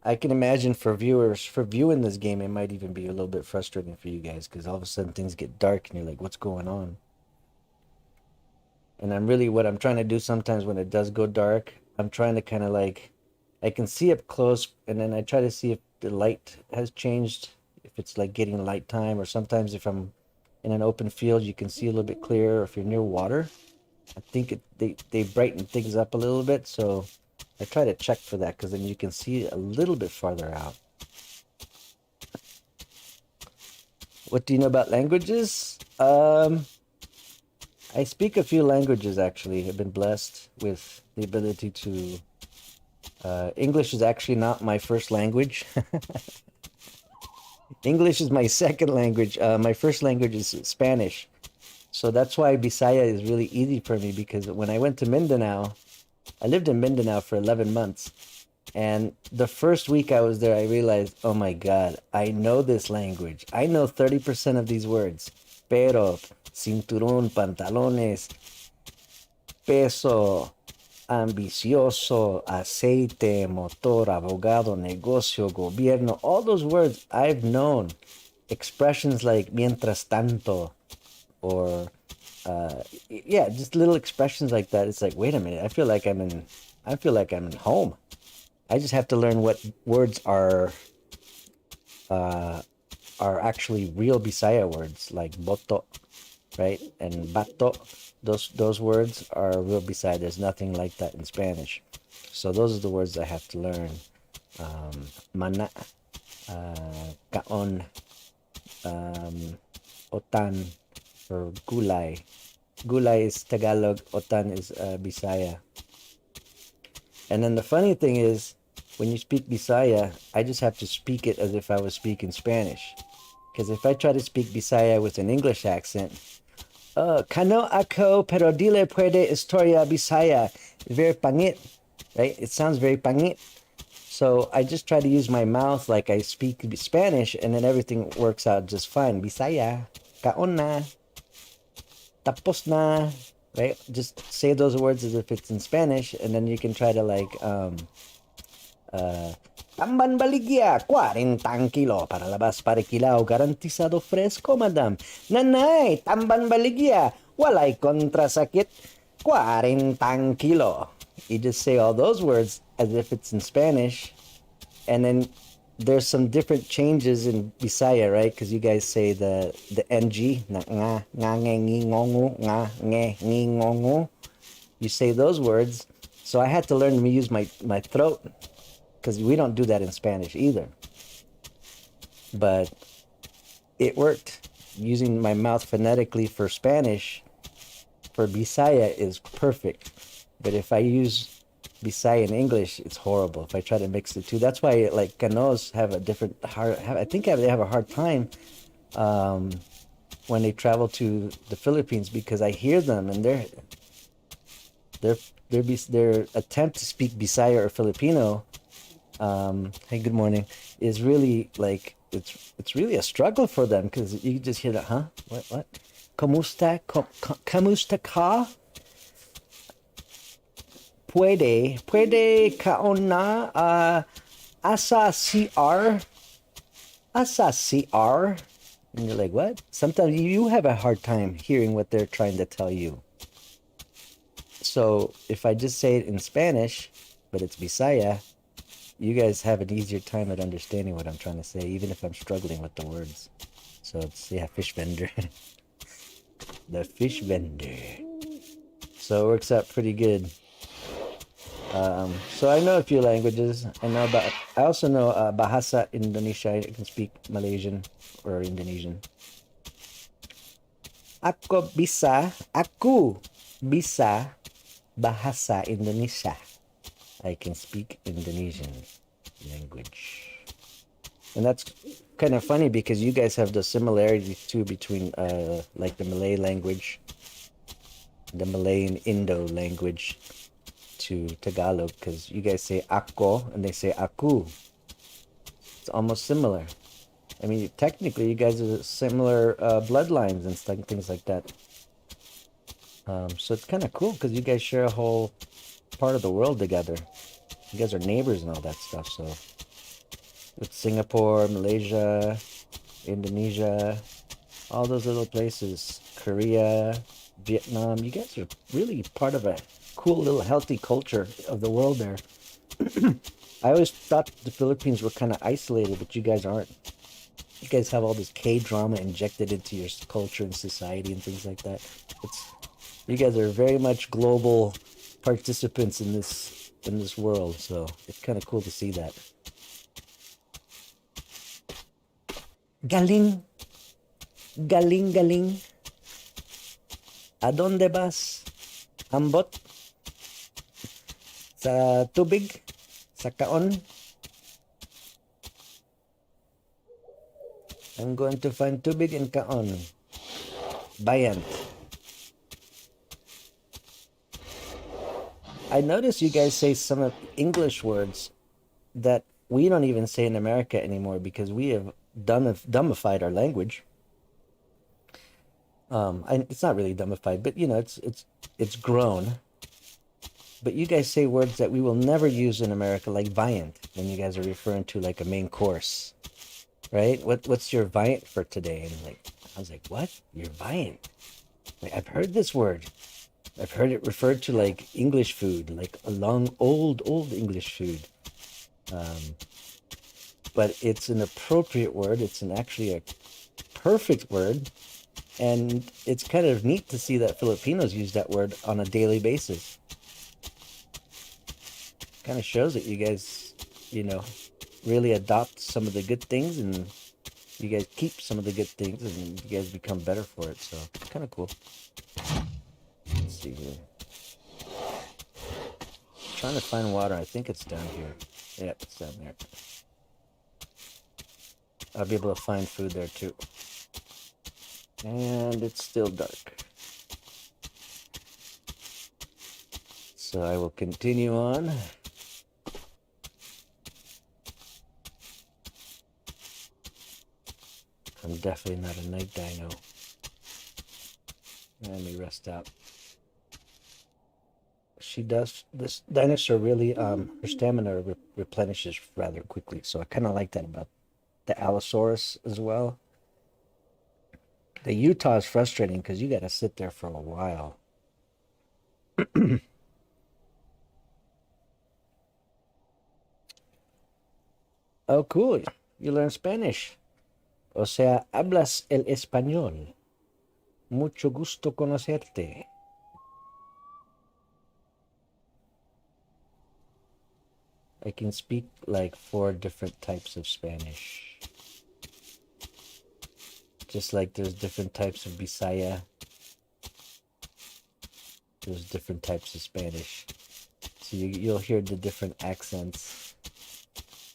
I can imagine for viewing this game, it might even be a little bit frustrating for you guys because all of a sudden things get dark and you're like, what's going on? And what I'm trying to do sometimes when it does go dark, I'm trying to kind of like, I can see up close and then I try to see if the light has changed, if it's like getting light time, or sometimes if I'm in an open field, you can see a little bit clearer. Or if you're near water, I think they brighten things up a little bit, so I try to check for that because then you can see a little bit farther out. What do you know about languages? I speak a few languages actually. I've been blessed with the ability to. English is actually not my first language. English is my second language. My first language is Spanish. So that's why Bisaya is really easy for me, because when I went to Mindanao, I lived in Mindanao for 11 months. And the first week I was there, I realized, oh my God, I know this language. I know 30% of these words. Pero, cinturón, pantalones, peso, ambicioso, aceite, motor, abogado, negocio, gobierno. All those words I've known. Expressions like mientras tanto, or yeah, just little expressions like that. It's like, wait a minute, I feel like I'm in home. I just have to learn what words are actually real Bisaya words, like boto, right? And bato. Those words are real Bisaya. There's nothing like that in Spanish. So those are the words I have to learn. Mana, kaon, otan, or gulay. Gulay is Tagalog, otan is Bisaya. And then the funny thing is, when you speak Bisaya, I just have to speak it as if I was speaking Spanish. Because if I try to speak Bisaya with an English accent, kano ako pero dile puede historia Bisaya. Very pangit, right? It sounds very pangit. So I just try to use my mouth like I speak Spanish, and then everything works out just fine. Bisaya, kaon na, tapos na, right? Just say those words as if it's in Spanish, and then you can try to like, tamban baligya, 40 kilo para labas para kilaw, garantizado fresco, madam. Nanay, tamban baligya, walay kontrasakit, 40 kilo. You just say all those words as if it's in Spanish, and then there's some different changes in Bisaya, right? Because you guys say the ng, na nga, nge, ngi, ngongu, nga, nge, ngi, ngongu. You say those words. So I had to learn to use my throat. because we don't do that in Spanish either. But it worked. Using my mouth phonetically for Spanish, for Bisaya, is perfect. But if I use Bisaya in English, it's horrible. If I try to mix the two, that's why like Ganos have a different hard. I think they have a hard time when they travel to the Philippines, because I hear them and their attempt to speak Bisaya or Filipino, hey, good morning, is really like it's really a struggle for them, because you just hear that, huh? What? Kamusta? Kamusta ka? Puede kaona asa CR? Asa CR? And you're like, what? Sometimes you have a hard time hearing what they're trying to tell you. So if I just say it in Spanish, but it's Bisaya, you guys have an easier time at understanding what I'm trying to say, even if I'm struggling with the words. So it's, yeah, fish vendor. The fish vendor. So it works out pretty good. So I know a few languages. I also know Bahasa Indonesia. I can speak Malaysian or Indonesian. Aku bisa bahasa Indonesia. I can speak Indonesian language. And that's kind of funny, because you guys have the similarities too between like the Malay language, the Malay and Indo language to Tagalog, because you guys say ako and they say aku. It's almost similar. I mean, technically, you guys are similar bloodlines and stuff, things like that. So it's kind of cool, because you guys share a whole part of the world together. You guys are neighbors and all that stuff. So with Singapore, Malaysia, Indonesia, all those little places, Korea, Vietnam, you guys are really part of a cool little healthy culture of the world there. I always thought the Philippines were kind of isolated, but you guys aren't. You guys have all this K-drama injected into your culture and society and things like that. You guys are very much global participants in this world, so it's kind of cool to see that. Galing. ¿A dónde vas? Ambot? Sa tubig? Sa kaon? I'm going to find tubig and kaon. Bayan. I notice you guys say some of English words that we don't even say in America anymore, because we have dumbified our language. It's not really dumbified, but you know, it's grown. But you guys say words that we will never use in America, like viand, when you guys are referring to like a main course, right? What's your viand for today? And I was like, what? Your viand? I've heard this word. I've heard it referred to like English food, like a long, old English food. But it's an appropriate word. It's actually a perfect word. And it's kind of neat to see that Filipinos use that word on a daily basis. Kind of shows that you guys, really adopt some of the good things, and you guys keep some of the good things, and you guys become better for it. So it's kind of cool. Let's see here. Trying to find water. I think it's down here. Yep, it's down there. I'll be able to find food there too. And it's still dark. So I will continue on. I'm definitely not a night dino. Let me rest out. This dinosaur really, her stamina replenishes rather quickly. So I kind of like that about the Allosaurus as well. The Utah is frustrating because you got to sit there for a while. Oh, cool. You learn Spanish. O sea, hablas el español. Mucho gusto conocerte. I can speak like 4 different types of Spanish. Just like there's different types of Bisaya, there's different types of Spanish. So you'll hear the different accents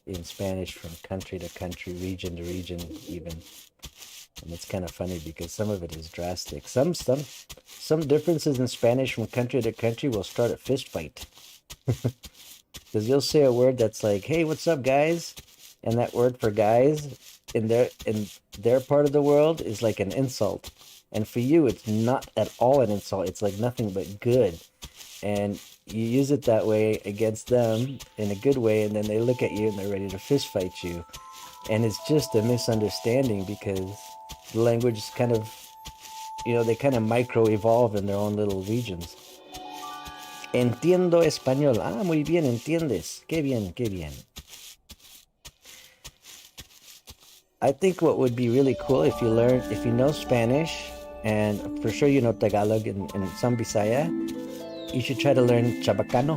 in Spanish from country to country, region to region even. And it's kind of funny because some of it is drastic. Some differences in Spanish from country to country will start a fist fight. Because you'll say a word that's like, hey, what's up, guys? And that word for guys in their part of the world is like an insult. And for you, it's not at all an insult. It's like nothing but good. And you use it that way against them in a good way, and then they look at you and they're ready to fist fight you. And it's just a misunderstanding because the language is kind of, they kind of micro-evolve in their own little regions. Entiendo español. Ah, muy bien, entiendes. Qué bien, qué bien. I think what would be really cool if you know Spanish, and for sure you know Tagalog and some Bisaya, you should try to learn Chabacano.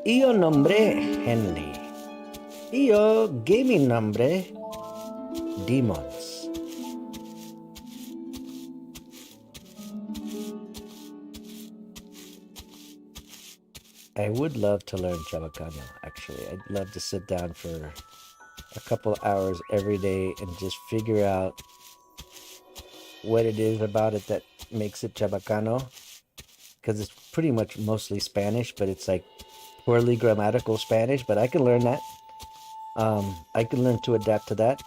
Io nombre Henley. Io gaming nombre DeMOnZ. I would love to learn Chabacano, actually. I'd love to sit down for a couple hours every day and just figure out what it is about it that makes it Chabacano. Because it's pretty much mostly Spanish, but it's like poorly grammatical Spanish, but I can learn that. I can learn to adapt to that.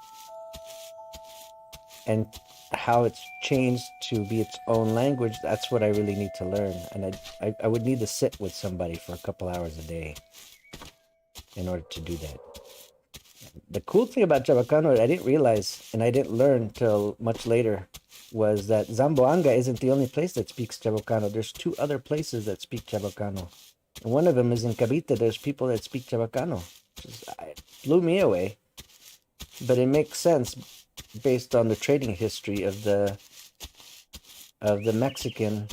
And how it's changed to be its own language, that's what I really need to learn. And I would need to sit with somebody for a couple hours a day in order to do that. The cool thing about Chabacano, I didn't realize, and I didn't learn till much later, was that Zamboanga isn't the only place that speaks Chabacano. There's 2 other places that speak Chabacano. And one of them is in Cavite. There's people that speak Chabacano. It blew me away. But it makes sense based on the trading history of Mexicans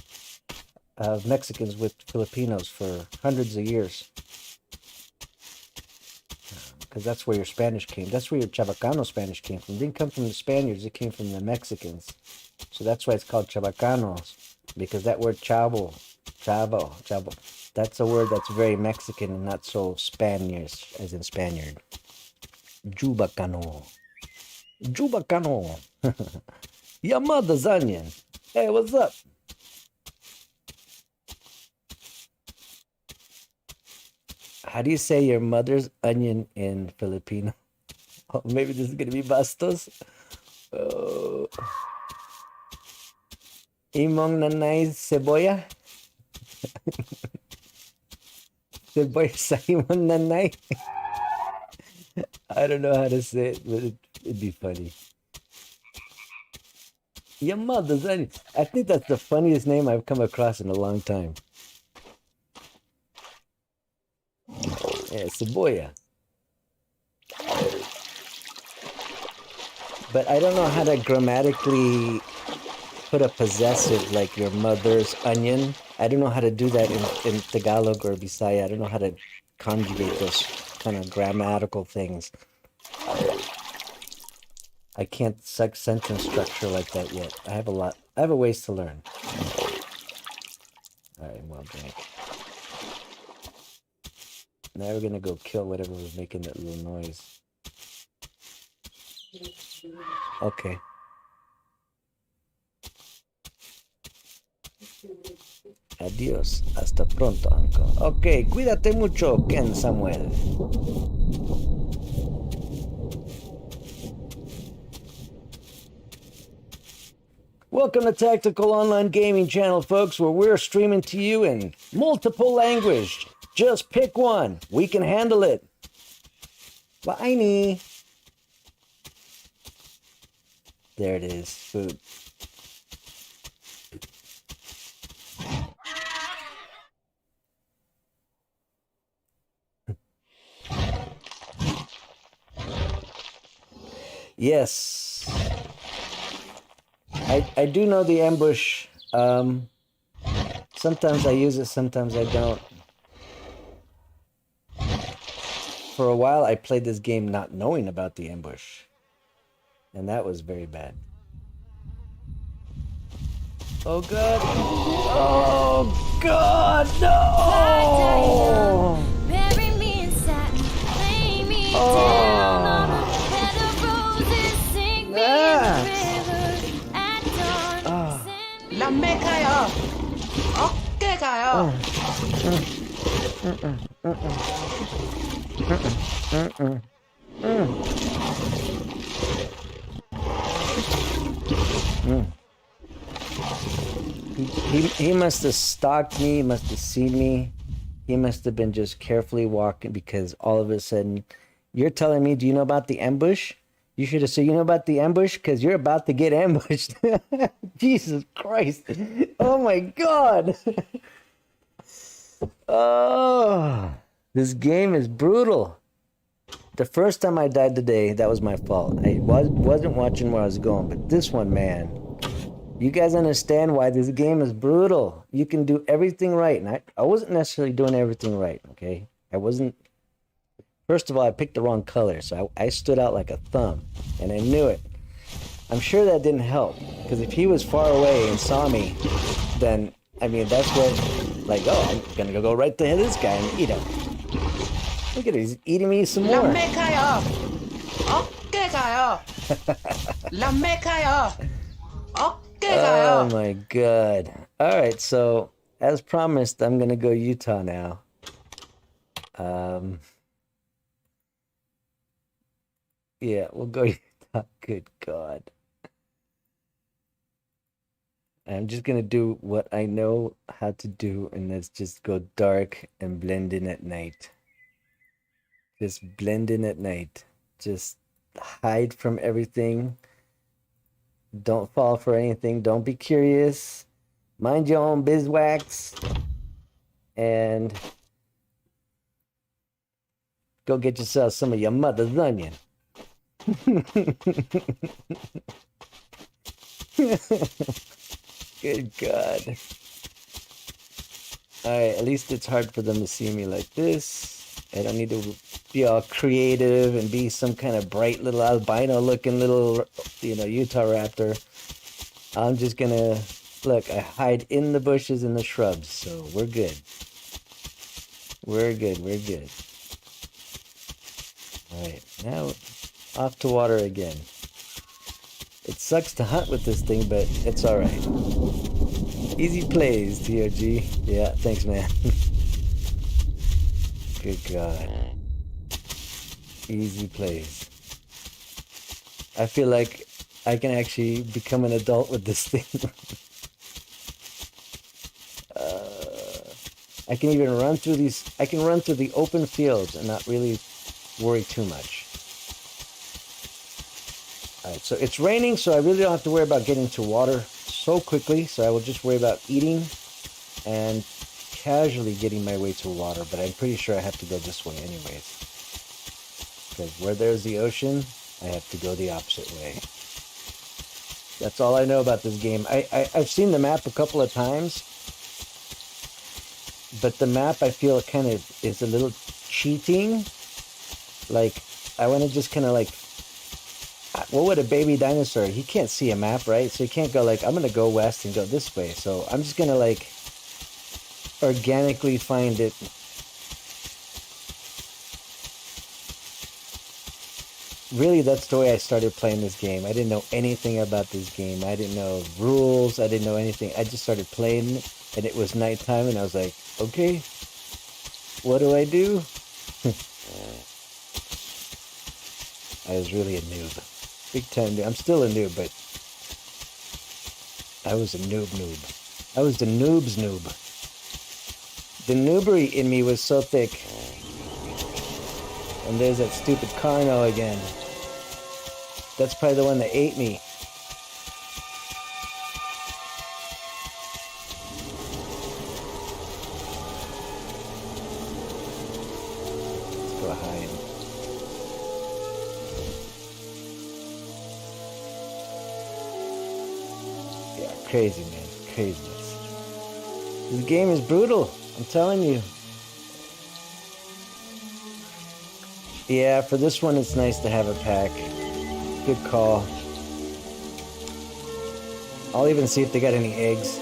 with Filipinos for hundreds of years. Because that's where your Spanish came. That's where your Chabacano Spanish came from. It didn't come from the Spaniards. It came from the Mexicans. So that's why it's called Chabacanos. Because that word chavo, that's a word that's very Mexican and not so Spanish, as in Spaniard. Jubacano. Your mother's onion. Hey, what's up? How do you say your mother's onion in Filipino? Oh, maybe this is going to be bastos. Oh. Imong nanay cebolla? Cebolla sa imong nanay? I don't know how to say it, but it'd be funny. Your mother's onion. I think that's the funniest name I've come across in a long time. Yeah, cebolla. But I don't know how to grammatically put a possessive like your mother's onion. I don't know how to do that in Tagalog or Bisaya. I don't know how to conjugate those kind of grammatical things. I can't sentence structure like that yet. I have a ways to learn. All right, well, drink. Now we're gonna go kill whatever was making that little noise. Okay. Adiós. Hasta pronto, uncle. Okay, cuídate mucho, Ken Samuel. Welcome to Tactical Online Gaming Channel, folks, where we're streaming to you in multiple language. Just pick one. We can handle it. Bye. There it is. Food. Yes. I do know the ambush. Sometimes I use it, sometimes I don't. for a while, I played this game not knowing about the ambush. And that was very bad. Oh, God. Oh, God, no! Bury me in satin, lay me down on a bed of roses, sink me in the river at dawn. Send me 남매가요. 어깨가요. He must have stalked me, must have seen me. He must have been just carefully walking because all of a sudden, you're telling me, do you know about the ambush? You should have said, you know about the ambush? Because you're about to get ambushed. Jesus Christ. Oh my God. Oh, this game is brutal. The first time I died today, that was my fault. I wasn't watching where I was going, but this one, man. You guys understand why this game is brutal. You can do everything right. And I wasn't necessarily doing everything right, okay? I wasn't... First of all, I picked the wrong color, so I stood out like a thumb, and I knew it. I'm sure that didn't help, because if he was far away and saw me, then, I mean, that's what... Like, oh, I'm gonna go right to this guy and eat him. Look at it, he's eating me some more. 남매가요. 어깨가요. 남매가요. 어깨가요. Oh my God. All right, so as promised, I'm gonna go Utah now. Yeah, we'll go Utah. Good God. I'm just gonna do what I know how to do, and that's just go dark and blend in at night. Just blend in at night. Just hide from everything. Don't fall for anything. Don't be curious. Mind your own bizwax. And go get yourself some of your mother's onion. Good God. Alright, at least it's hard for them to see me like this. I don't need to be all creative and be some kind of bright little albino looking little, Utah raptor. I'm just gonna, look, I hide in the bushes and the shrubs, so we're good. We're good. Alright, now off to water again. It sucks to hunt with this thing, but it's alright. Easy plays, TOG. Yeah, thanks, man. Good God. Easy plays. I feel like I can actually become an adult with this thing. I can even run through these. I can run through the open fields and not really worry too much. Alright, so it's raining, so I really don't have to worry about getting to water so quickly. So I will just worry about eating and casually getting my way to water. But I'm pretty sure I have to go this way anyways. Because where there's the ocean, I have to go the opposite way. That's all I know about this game. I've seen the map a couple of times. But the map, I feel, kind of is a little cheating. Like, I want to just kind of like... What would a baby dinosaur? He can't see a map, right? So he can't go like, I'm going to go west and go this way. So I'm just going to like organically find it. Really, that's the way I started playing this game. I didn't know anything about this game. I didn't know rules. I didn't know anything. I just started playing it, and it was nighttime, and I was like, okay, what do I do? I was really a noob. Big time noob. I'm still a noob, but I was a noob. I was the noob's noob. The noobery in me was so thick. And there's that stupid Carno again. That's probably the one that ate me. Let's go hide. Yeah, crazy, man. Craziness. This game is brutal. I'm telling you. Yeah, for this one, it's nice to have a pack. Good call. I'll even see if they got any eggs.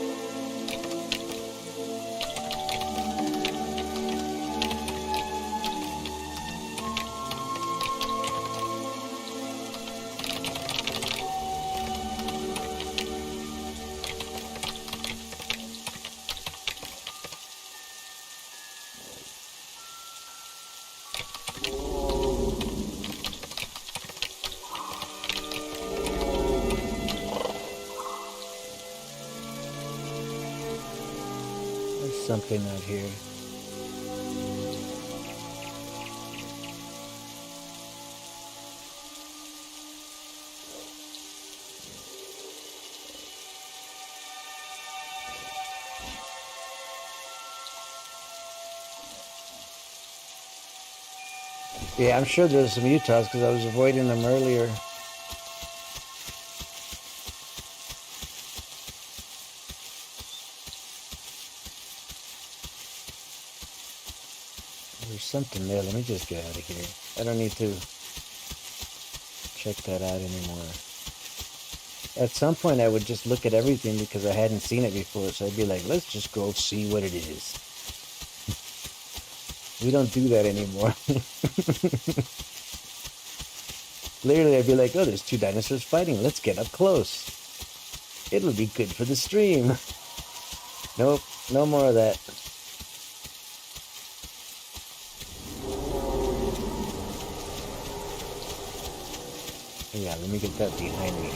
Something out here. Yeah, I'm sure there's some Utahs because I was avoiding them earlier. There's something there. Let me just get out of here. I don't need to check that out anymore. At some point, I would just look at everything because I hadn't seen it before. So I'd be like, let's just go see what it is. We don't do that anymore. Literally, I'd be like, oh, there's two dinosaurs fighting. Let's get up close. It'll be good for the stream. Nope, no more of that. Yeah, let me get that behind me.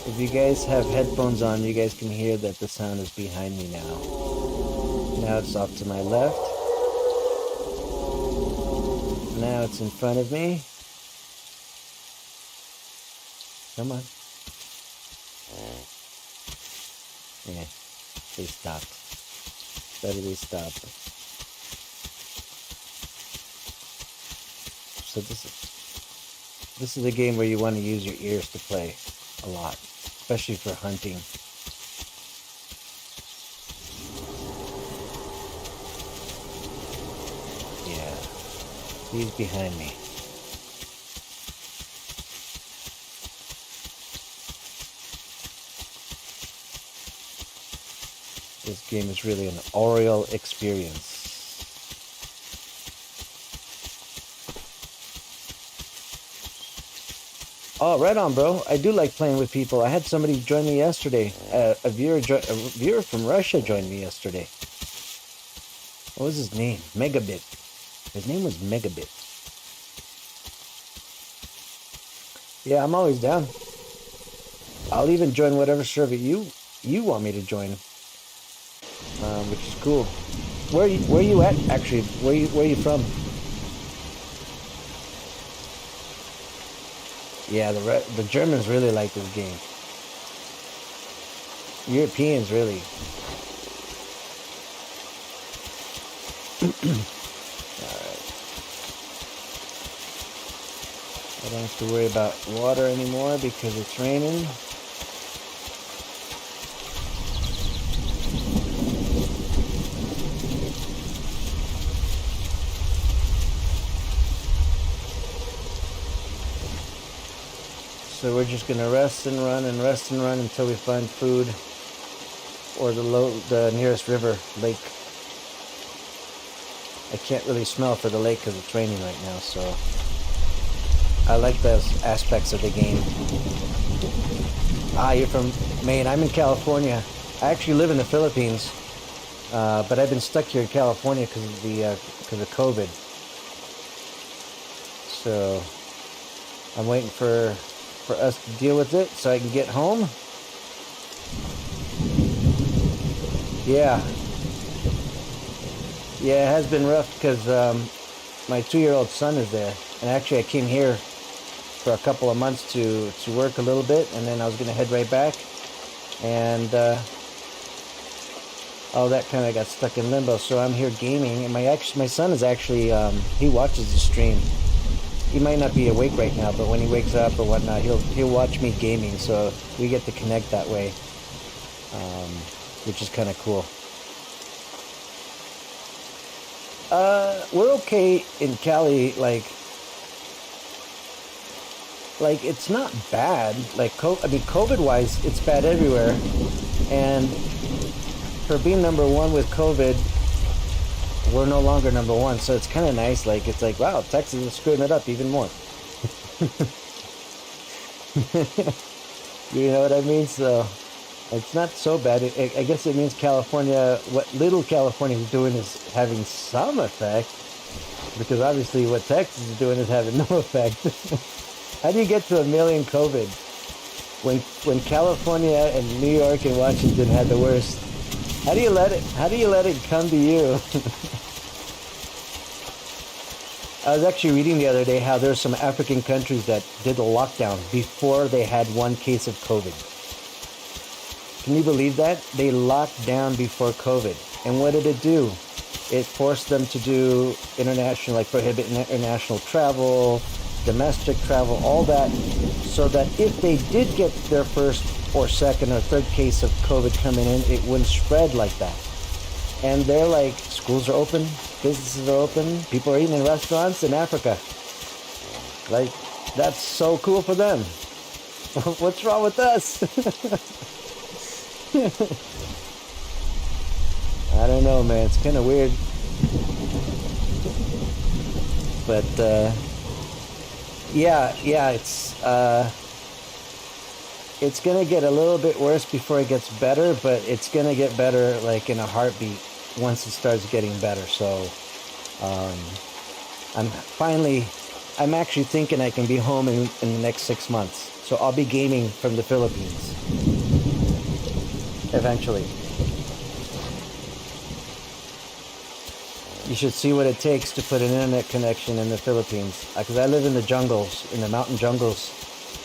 If you guys have headphones on, you guys can hear that the sound is behind me now. Now it's off to my left. Now it's in front of me. Come on. Yeah, they stopped. Better they stopped. So this is a game where you want to use your ears to play a lot, especially for hunting. Yeah, he's behind me. This game is really an aural experience. Oh, right on, bro. I do like playing with people. I had somebody join me yesterday. A viewer from Russia joined me yesterday. What was his name? Megabit. His name was Megabit. Yeah, I'm always down. I'll even join whatever server you want me to join, which is cool. Where are you at? Actually, where are you from? Yeah, the Germans really like this game. Europeans really. Alright. I don't have to worry about water anymore because it's raining. So we're just gonna rest and run until we find food or the nearest river, lake. I can't really smell for the lake because it's raining right now, so I like those aspects of the game. Ah, you're from Maine. I'm in California. I actually live in the Philippines, but I've been stuck here in California because of COVID. So I'm waiting for us to deal with it so I can get home. Yeah, it has been rough because my 2-year-old son is there, and actually I came here for a couple of months to work a little bit, and then I was gonna head right back, and all that kind of got stuck in limbo. So I'm here gaming, and my son is actually he watches the stream. He might not be awake right now, but when he wakes up or whatnot, he'll watch me gaming, so we get to connect that way, which is kind of cool. We're okay in Cali, like it's not bad. Like, COVID-wise, it's bad everywhere. And for being number one with COVID, we're no longer number one. So it's kind of nice. Like, it's like, wow, Texas is screwing it up even more. You know what I mean? So it's not so bad. I guess it means California, what little California is doing is having some effect. Because obviously what Texas is doing is having no effect. How do you get to 1 million COVID when California and New York and Washington had the worst? How do you let it come to you? I was actually reading the other day how there's some African countries that did a lockdown before they had one case of COVID. Can you believe that? They locked down before COVID. And what did it do? It forced them to do international, like prohibit international travel, domestic travel, all that, so that if they did get their first or second or third case of COVID coming in, it wouldn't spread like that. And they're like, schools are open, businesses are open, people are eating in restaurants in Africa. Like, that's so cool for them. What's wrong with us? I don't know, man. It's kind of weird. But, yeah, it's going to get a little bit worse before it gets better, but it's going to get better, like, in a heartbeat once it starts getting better. So, I'm actually thinking I can be home in the next 6 months. So I'll be gaming from the Philippines. Eventually. You should see what it takes to put an internet connection in the Philippines. Because I live in the jungles, in the mountain jungles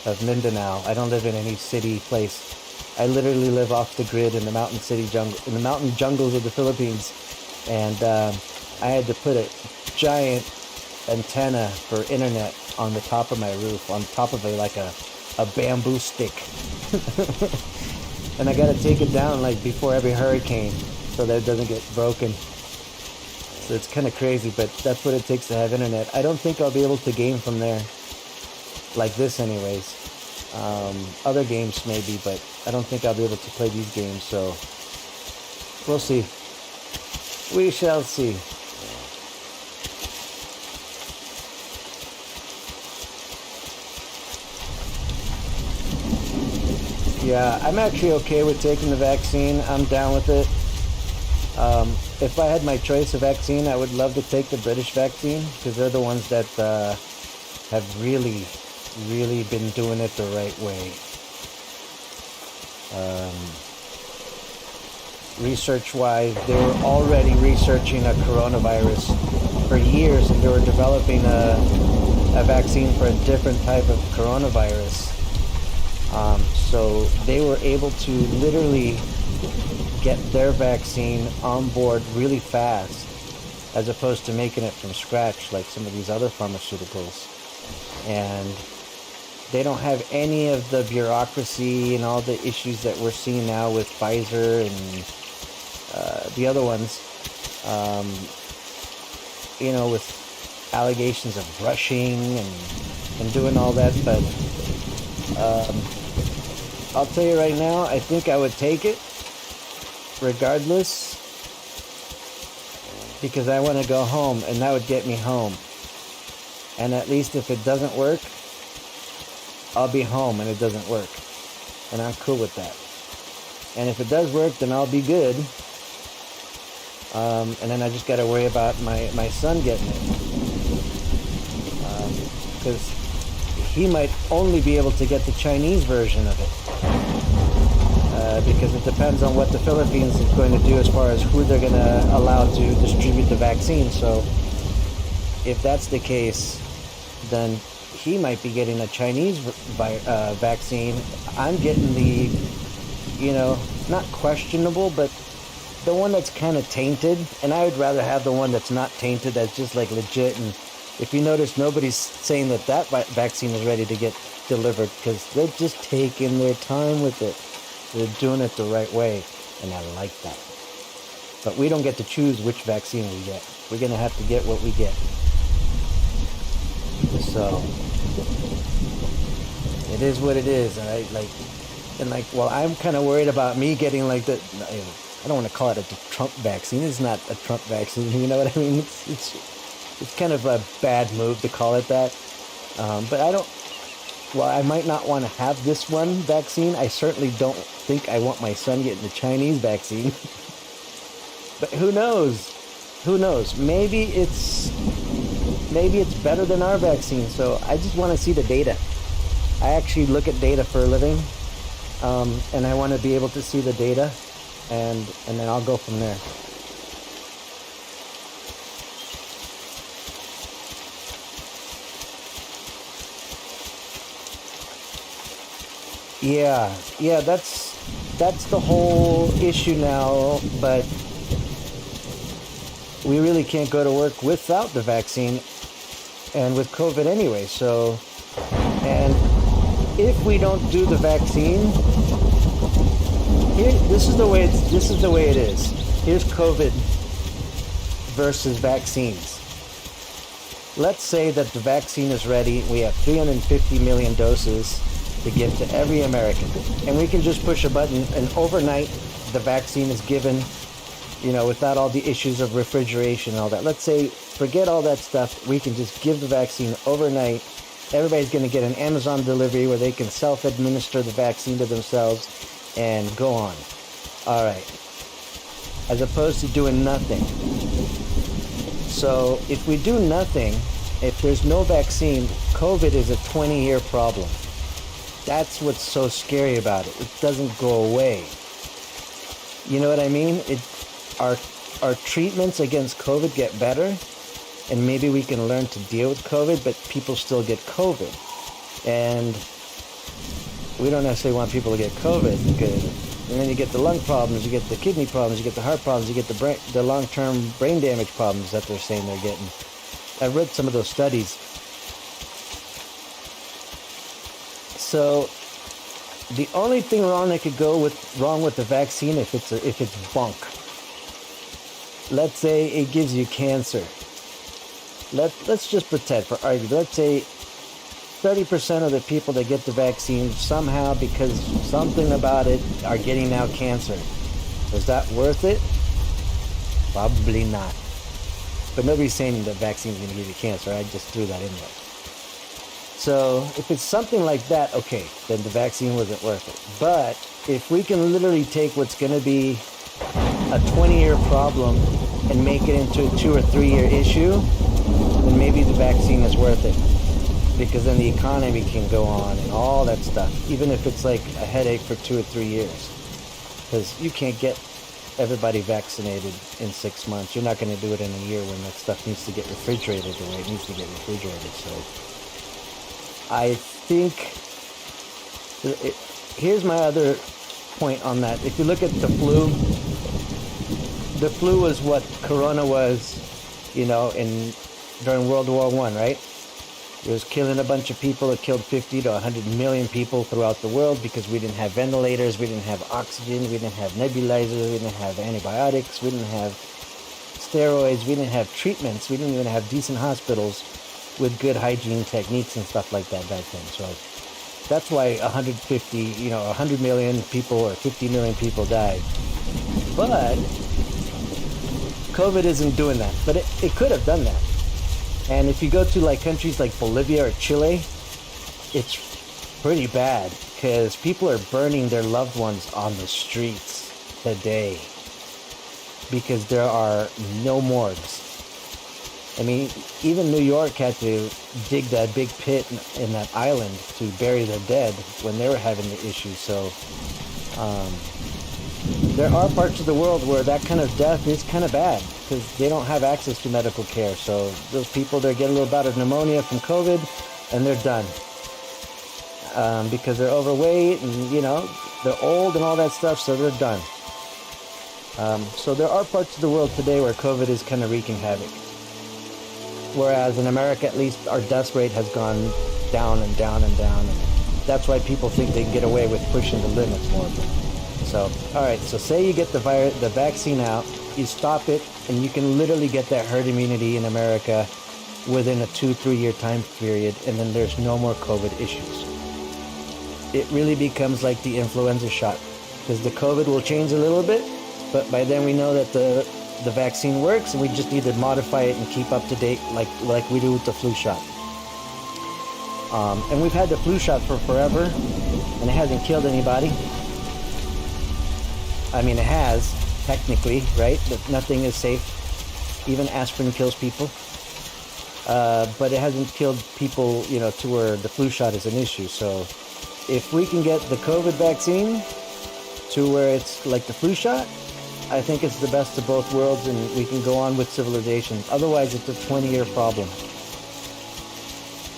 of Mindanao. I don't live in any city place. I literally live off the grid in the mountain jungles of the Philippines. And I had to put a giant antenna for internet on the top of my roof, on top of a bamboo stick. And I gotta take it down like before every hurricane so that it doesn't get broken. So it's kind of crazy, but that's what it takes to have internet. I don't think I'll be able to game from there like this anyways. Other games maybe, but I don't think I'll be able to play these games, so we'll see. We shall see. Yeah, I'm actually okay with taking the vaccine. I'm down with it. If I had my choice of vaccine, I would love to take the British vaccine because they're the ones that have really been doing it the right way. Research-wise, they were already researching a coronavirus for years, and they were developing a vaccine for a different type of coronavirus. So they were able to literally get their vaccine on board really fast, as opposed to making it from scratch like some of these other pharmaceuticals. And they don't have any of the bureaucracy and all the issues that we're seeing now with Pfizer and the other ones, with allegations of rushing and doing all that. But I'll tell you right now, I think I would take it regardless, because I want to go home, and that would get me home. And at least if it doesn't work, I'll be home and it doesn't work, and I'm cool with that. And if it does work, then I'll be good. And then I just got to worry about my son getting it, because he might only be able to get the Chinese version of it. Because it depends on what the Philippines is going to do as far as who they're going to allow to distribute the vaccine. So if that's the case, then he might be getting a Chinese vaccine. I'm getting the, not questionable, but the one that's kind of tainted. And I would rather have the one that's not tainted, that's just like legit. And if you notice, nobody's saying that vaccine is ready to get delivered, because they're just taking their time with it. They're doing it the right way, and I like that. But we don't get to choose which vaccine we get. We're going to have to get what we get. So it is what it is. And well, I'm kind of worried about me getting like the, I don't want to call it a Trump vaccine. It's not a Trump vaccine. You know what I mean? It's kind of a bad move to call it that. But well, I might not want to have this one vaccine. I certainly don't think I want my son getting the Chinese vaccine. But who knows? Who knows? Maybe it's better than our vaccine. So I just want to see the data. I actually look at data for a living. And I want to be able to see the data. And then I'll go from there. Yeah, that's the whole issue now, but we really can't go to work without the vaccine and with COVID anyway. So, and if we don't do the vaccine, this is the way it is. Here's COVID versus vaccines. Let's say that the vaccine is ready. We have 350 million doses to give to every American. And we can just push a button and overnight the vaccine is given, without all the issues of refrigeration and all that. Let's say, forget all that stuff. We can just give the vaccine overnight. Everybody's going to get an Amazon delivery where they can self-administer the vaccine to themselves and go on. All right. As opposed to doing nothing. So if we do nothing, if there's no vaccine, COVID is a 20-year problem. That's what's so scary about it. It doesn't go away. You know what I mean? Our treatments against COVID get better, and maybe we can learn to deal with COVID, but people still get COVID. And we don't necessarily want people to get COVID, and then you get the lung problems, you get the kidney problems, you get the heart problems, you get the long-term brain damage problems that they're saying they're getting. I've read some of those studies. So the only thing wrong that could go wrong with the vaccine if it's bunk. Let's say it gives you cancer. Let's just pretend for argument. Let's say 30% of the people that get the vaccine somehow, because something about it, are getting now cancer. Is that worth it? Probably not. But nobody's saying the vaccine is going to give you cancer. I just threw that in there. So if it's something like that, okay, then the vaccine wasn't worth it. But if we can literally take what's going to be a 20-year problem and make it into a 2 or 3 year issue, then maybe the vaccine is worth it. Because then the economy can go on and all that stuff, even if it's like a headache for 2 or 3 years. Because you can't get everybody vaccinated in 6 months. You're not going to do it in a year when that stuff needs to get refrigerated the way it needs to get refrigerated. So I think here's my other point on that. If you look at the flu was what Corona was, during World War I, right? It was killing a bunch of people. It killed 50 to 100 million people throughout the world because we didn't have ventilators, we didn't have oxygen, we didn't have nebulizers, we didn't have antibiotics, we didn't have steroids, we didn't have treatments, we didn't even have decent hospitals with good hygiene techniques and stuff like that back then. So that's why 100 million people or 50 million people died. But COVID isn't doing that. But it could have done that. And if you go to like countries like Bolivia or Chile, it's pretty bad because people are burning their loved ones on the streets today because there are no morgues. I mean, even New York had to dig that big pit in that island to bury their dead when they were having the issue. So there are parts of the world where that kind of death is kind of bad because they don't have access to medical care. So those people, they get a little bout of pneumonia from COVID and they're done because they're overweight and, they're old and all that stuff. So they're done. So there are parts of the world today where COVID is kind of wreaking havoc. Whereas in America, at least, our death rate has gone down and down and down. And that's why people think they can get away with pushing the limits more. So, all right, so say you get the vaccine out, you stop it, and you can literally get that herd immunity in America within a 2-3 year time period, and then there's no more COVID issues. It really becomes like the influenza shot, because the COVID will change a little bit, but by then we know that the vaccine works, and we just need to modify it and keep up to date like we do with the flu shot. And we've had the flu shot for forever, and it hasn't killed anybody. I mean, it has, technically, right? But nothing is safe. Even aspirin kills people. But it hasn't killed people, you know, to where the flu shot is an issue. So if we can get the COVID vaccine to where it's like the flu shot, I think it's the best of both worlds, and we can go on with civilization. Otherwise, it's a 20-year problem.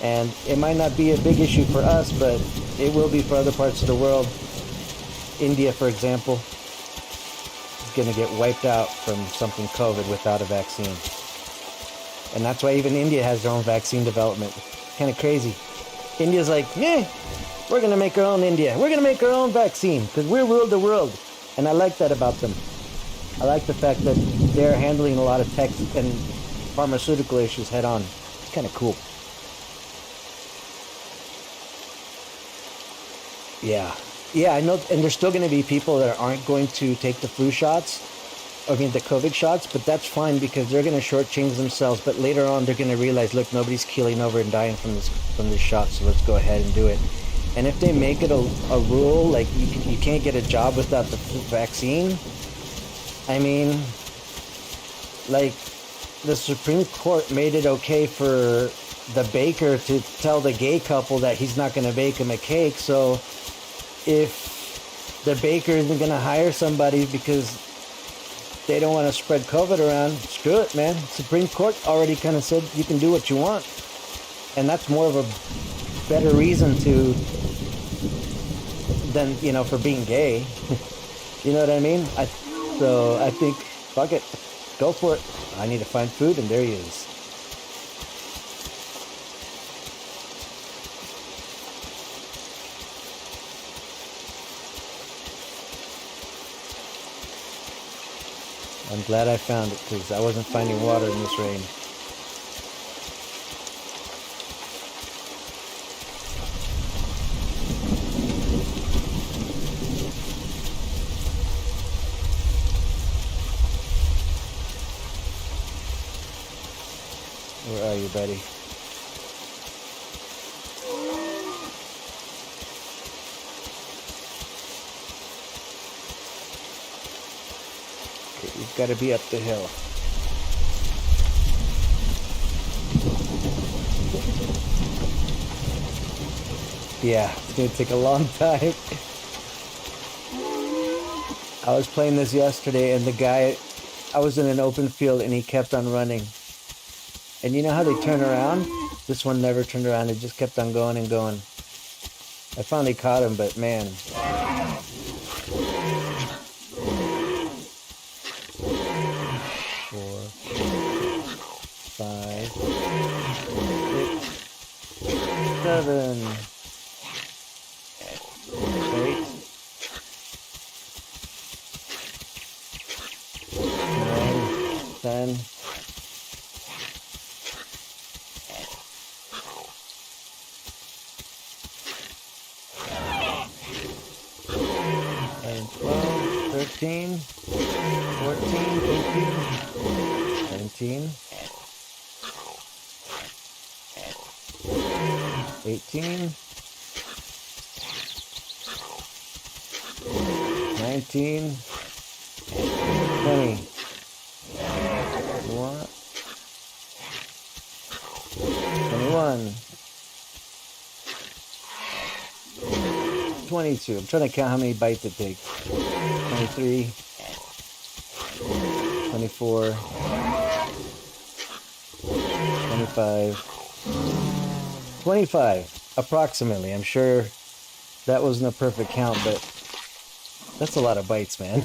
And it might not be a big issue for us, but it will be for other parts of the world. India, for example, is going to get wiped out from something COVID without a vaccine. And that's why even India has their own vaccine development. Kind of crazy. India's like, we're going to make our own India. We're going to make our own vaccine because we rule the world. And I like that about them. I like the fact that they're handling a lot of tech and pharmaceutical issues head on. It's kind of cool. Yeah, I know, and there's still going to be people that aren't going to take the flu shots, the COVID shots, but that's fine because they're going to shortchange themselves. But later on, they're going to realize, look, nobody's keeling over and dying from this shot, so let's go ahead and do it. And if they make it a rule, like you can't get a job without the vaccine, I mean, like the Supreme Court made it okay for the baker to tell the gay couple that he's not going to bake him a cake. So if the baker isn't going to hire somebody because they don't want to spread COVID around, screw it, man. Supreme Court already kind of said you can do what you want. And that's more of a better reason than, for being gay. You know what I mean? So I think, fuck it, go for it. I need to find food, and there he is. I'm glad I found it because I wasn't finding water in this rain. Where are you, buddy? Okay, you've got to be up the hill. Yeah, it's going to take a long time. I was playing this yesterday, and the guy, I was in an open field, and he kept on running. And you know how they turn around? This one never turned around. It just kept on going and going. I finally caught him, but man. 4, 5, 6, 7, 8, 9, 10. 13, 14, 15, 17, 18, 19, 20, 21, 22. I'm trying to count how many bites it takes. 23, 24, 25, 25, approximately. I'm sure that wasn't a perfect count, but that's a lot of bites, man.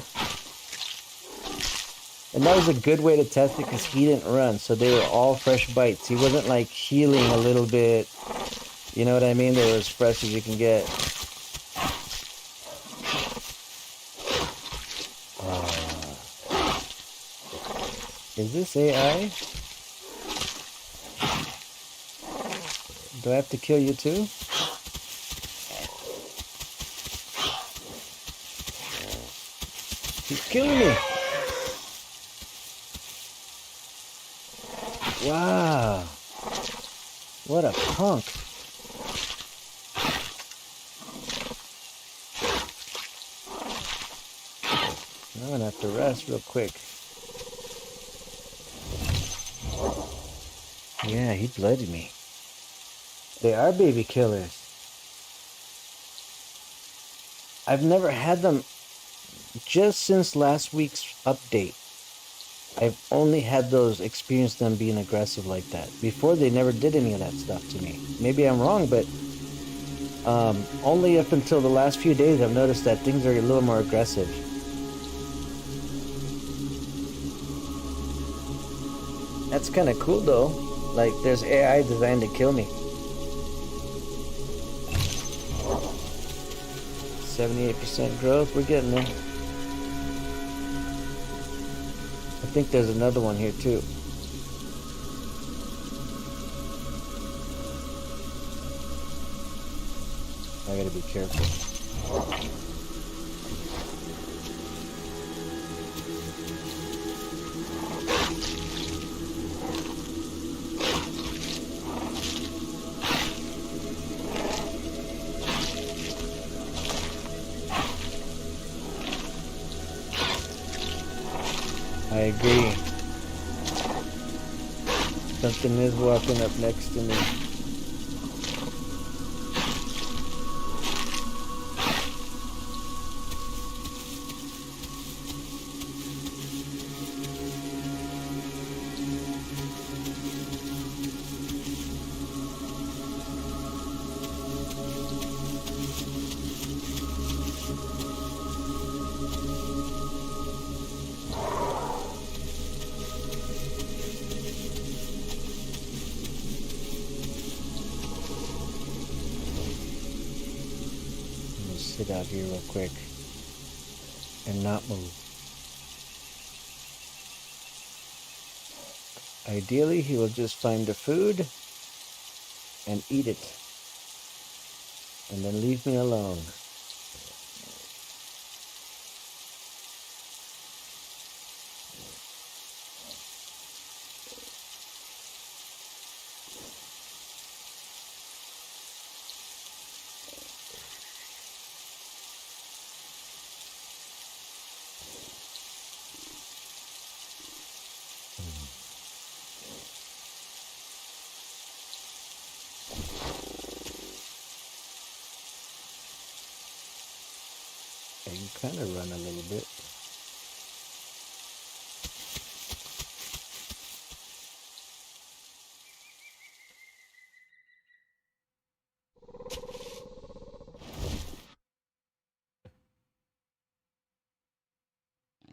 And that was a good way to test it because he didn't run, so they were all fresh bites. He wasn't like healing a little bit, you know what I mean? They were as fresh as you can get. Is this AI? Do I have to kill you too? He's killing me! Wow! What a punk! I'm gonna have to rest real quick. Yeah, he blooded me. They are baby killers. I've never had them just since last week's update. I've only had those experienced them being aggressive like that. Before they never did any of that stuff to me. Maybe I'm wrong, but only up until the last few days I've noticed that things are a little more aggressive. That's kind of cool though. Like there's AI designed to kill me. 78% growth, we're getting there. I think there's another one here too. I gotta be careful. I agree. Something is walking up next to me. Sit out here real quick and not move. Ideally, he will just find the food and eat it and then leave me alone. I can kind of run a little bit.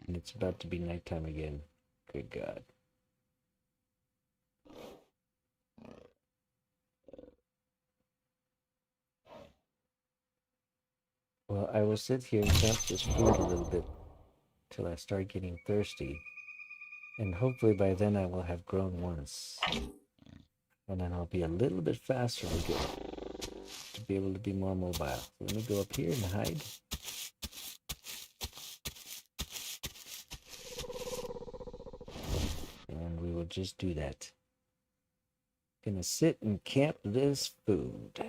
And it's about to be nighttime again. Good God. Well, I will sit here and camp this food a little bit till I start getting thirsty. And hopefully by then I will have grown once. And then I'll be a little bit faster to be able to be more mobile. So let me go up here and hide. And we will just do that. Gonna sit and camp this food.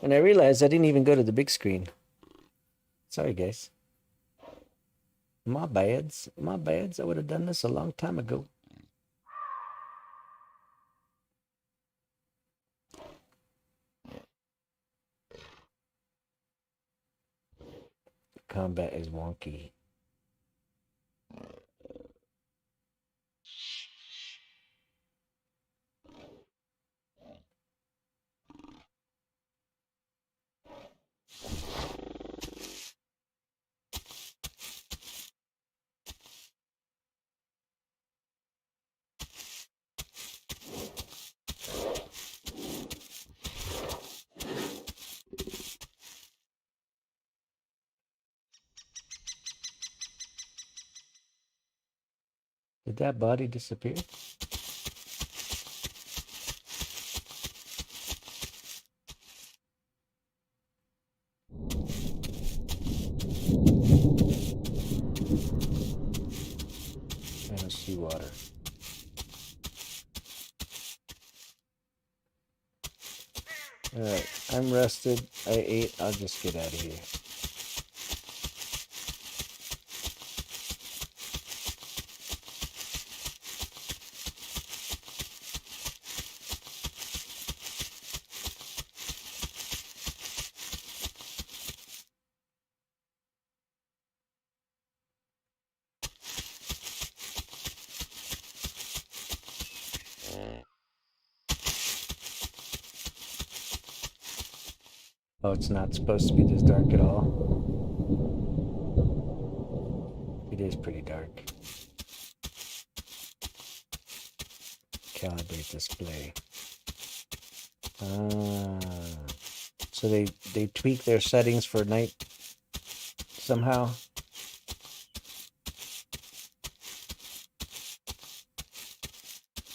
And I realized I didn't even go to the big screen. Sorry, guys. My bads. My bads. I would have done this a long time ago. Combat is wonky. Did that body disappear? I don't see water. Alright, I'm rested. I ate. I'll just get out of here. Oh, it's not supposed to be this dark at all. It is pretty dark. Calibrate display. So they tweak their settings for night somehow.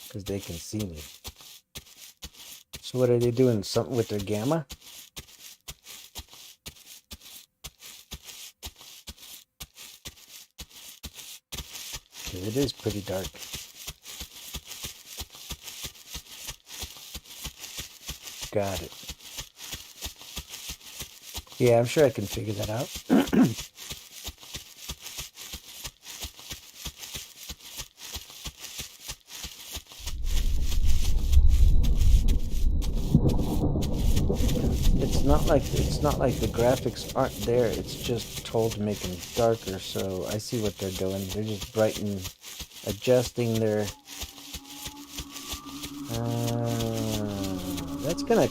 Because they can see me. So what are they doing? Something with their gamma? Because it is pretty dark. Got it. Yeah, I'm sure I can figure that out. It's not like the graphics aren't there. It's just told to make them darker. So I see what they're doing. They're just brightening, adjusting their. That's kind of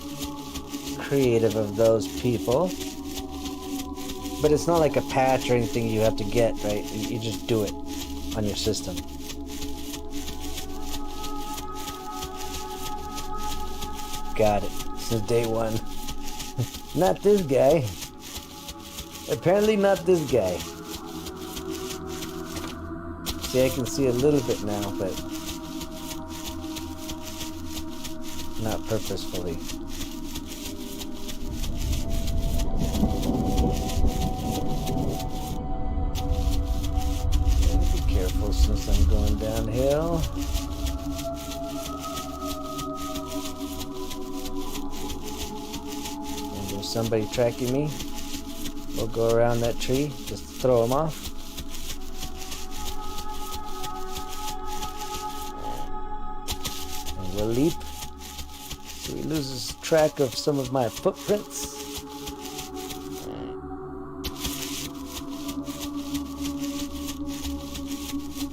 creative of those people. But it's not like a patch or anything you have to get, right? You just do it on your system. Got it. Since day one. Not this guy. Apparently not this guy. See, I can see a little bit now, but not purposefully. Be careful since I'm going downhill. And there's somebody tracking me. We'll go around that tree, just throw him off. And we'll leap. So he loses track of some of my footprints.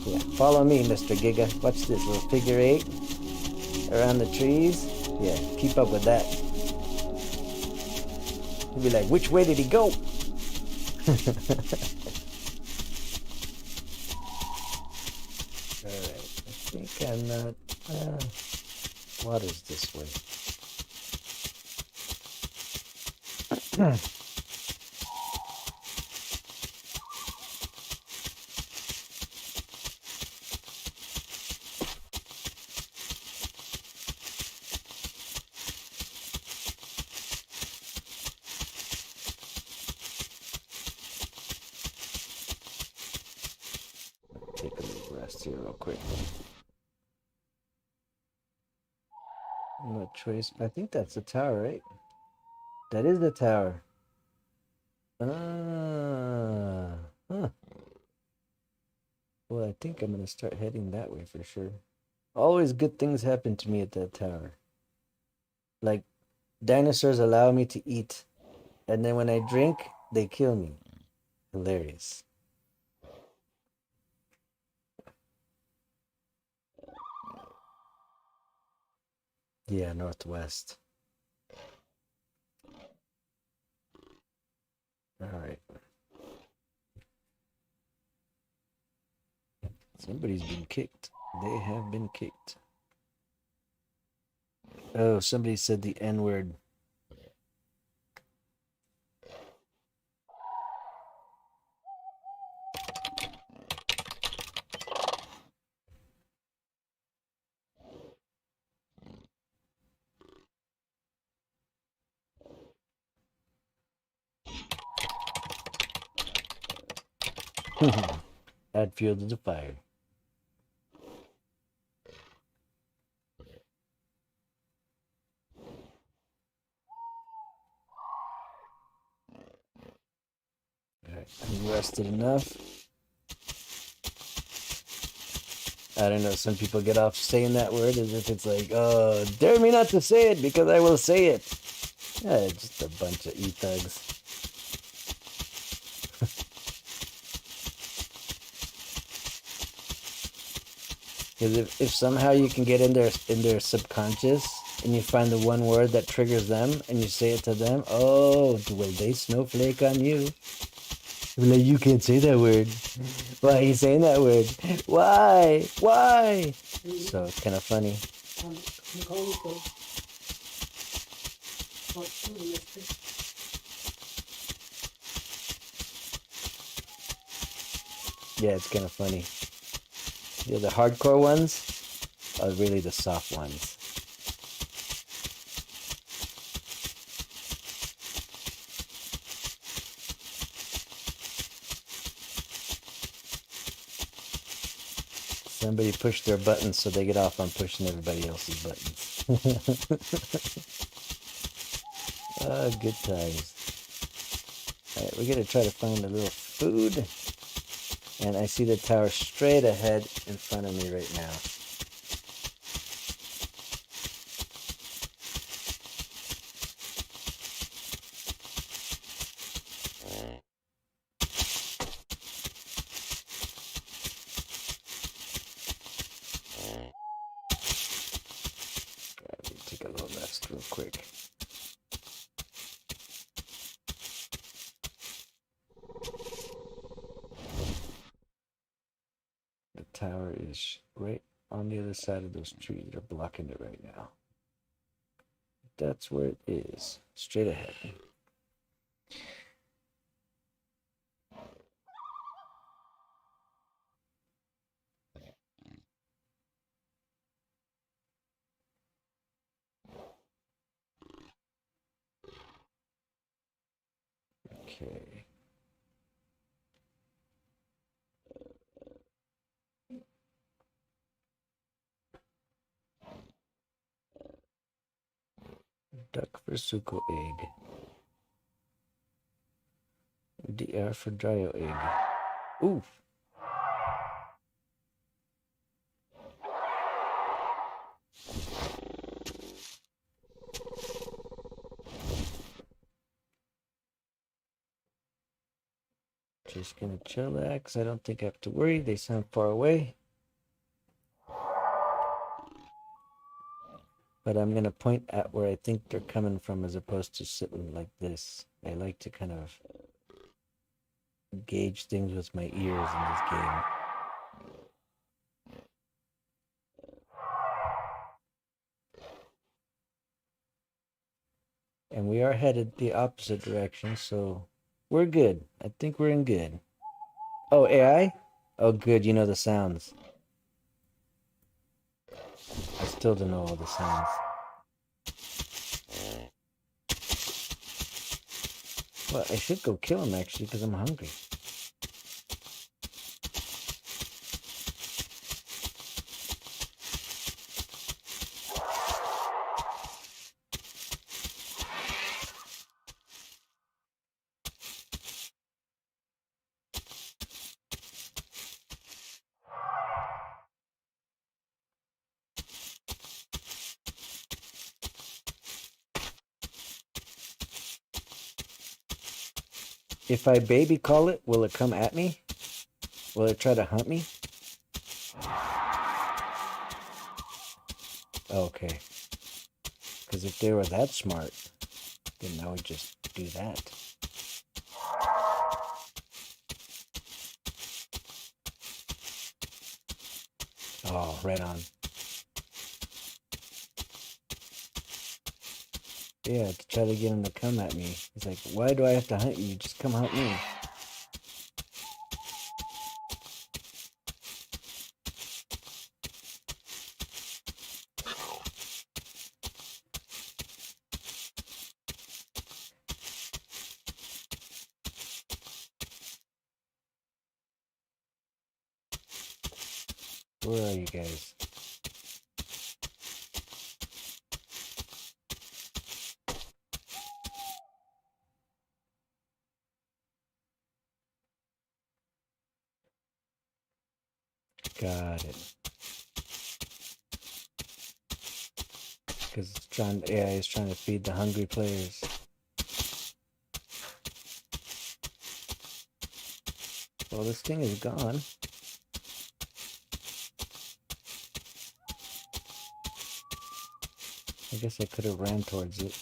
Yeah, follow me, Mr. Giga. Watch this little figure 8 around the trees. Yeah, keep up with that. He'll be like, which way did he go? Alright, I think I'm not. Water's this way. Take a little rest here real quick. No choice. I think that's the tower, right? That is the tower. Huh. Well, I think I'm gonna start heading that way for sure. Always good things happen to me at that tower. Like, dinosaurs allow me to eat, and then when I drink, they kill me. Hilarious. Yeah, northwest. All right. Somebody's been kicked. They have been kicked. Oh, somebody said the N-word. Add fuel to the fire. Alright, I'm rested enough. I don't know, some people get off saying that word as if it's like, oh, dare me not to say it because I will say it. Yeah, just a bunch of e-thugs. Because if somehow you can get in their subconscious and you find the one word that triggers them and you say it to them, oh, will they snowflake on you? They'll be like, you can't say that word. Why are you saying that word? Why? Why? So it's kind of funny. Yeah, it's kind of funny. Yeah, the hardcore ones are really the soft ones. Somebody pushed their buttons so they get off on pushing everybody else's buttons. Oh, good times. Alright, we're gonna try to find a little food. And I see the tower straight ahead in front of me right now. Let me take a little rest real quick. The tower is right on the other side of those trees. They're blocking it right now. That's where it is. Straight ahead. Okay. Duck for suko egg. DR for dryo egg. Ooh. Just gonna chillax. I don't think I have to worry. They sound far away. But I'm gonna point at where I think they're coming from as opposed to sitting like this. I like to kind of gauge things with my ears in this game. And we are headed the opposite direction, so we're good. I think we're in good. Oh, AI? Oh, good. You know the sounds. I still don't know all the sounds. Well, I should go kill him actually because I'm hungry. If I baby call it, will it come at me? Will it try to hunt me? Okay. Because if they were that smart, then I would just do that. Oh, right on. Yeah, to try to get him to come at me. He's like, why do I have to hunt you? Just come hunt me. Where are you guys? Got it. Because it's trying, yeah, he's trying to feed the hungry players. Well, this thing is gone. I guess I could have ran towards it.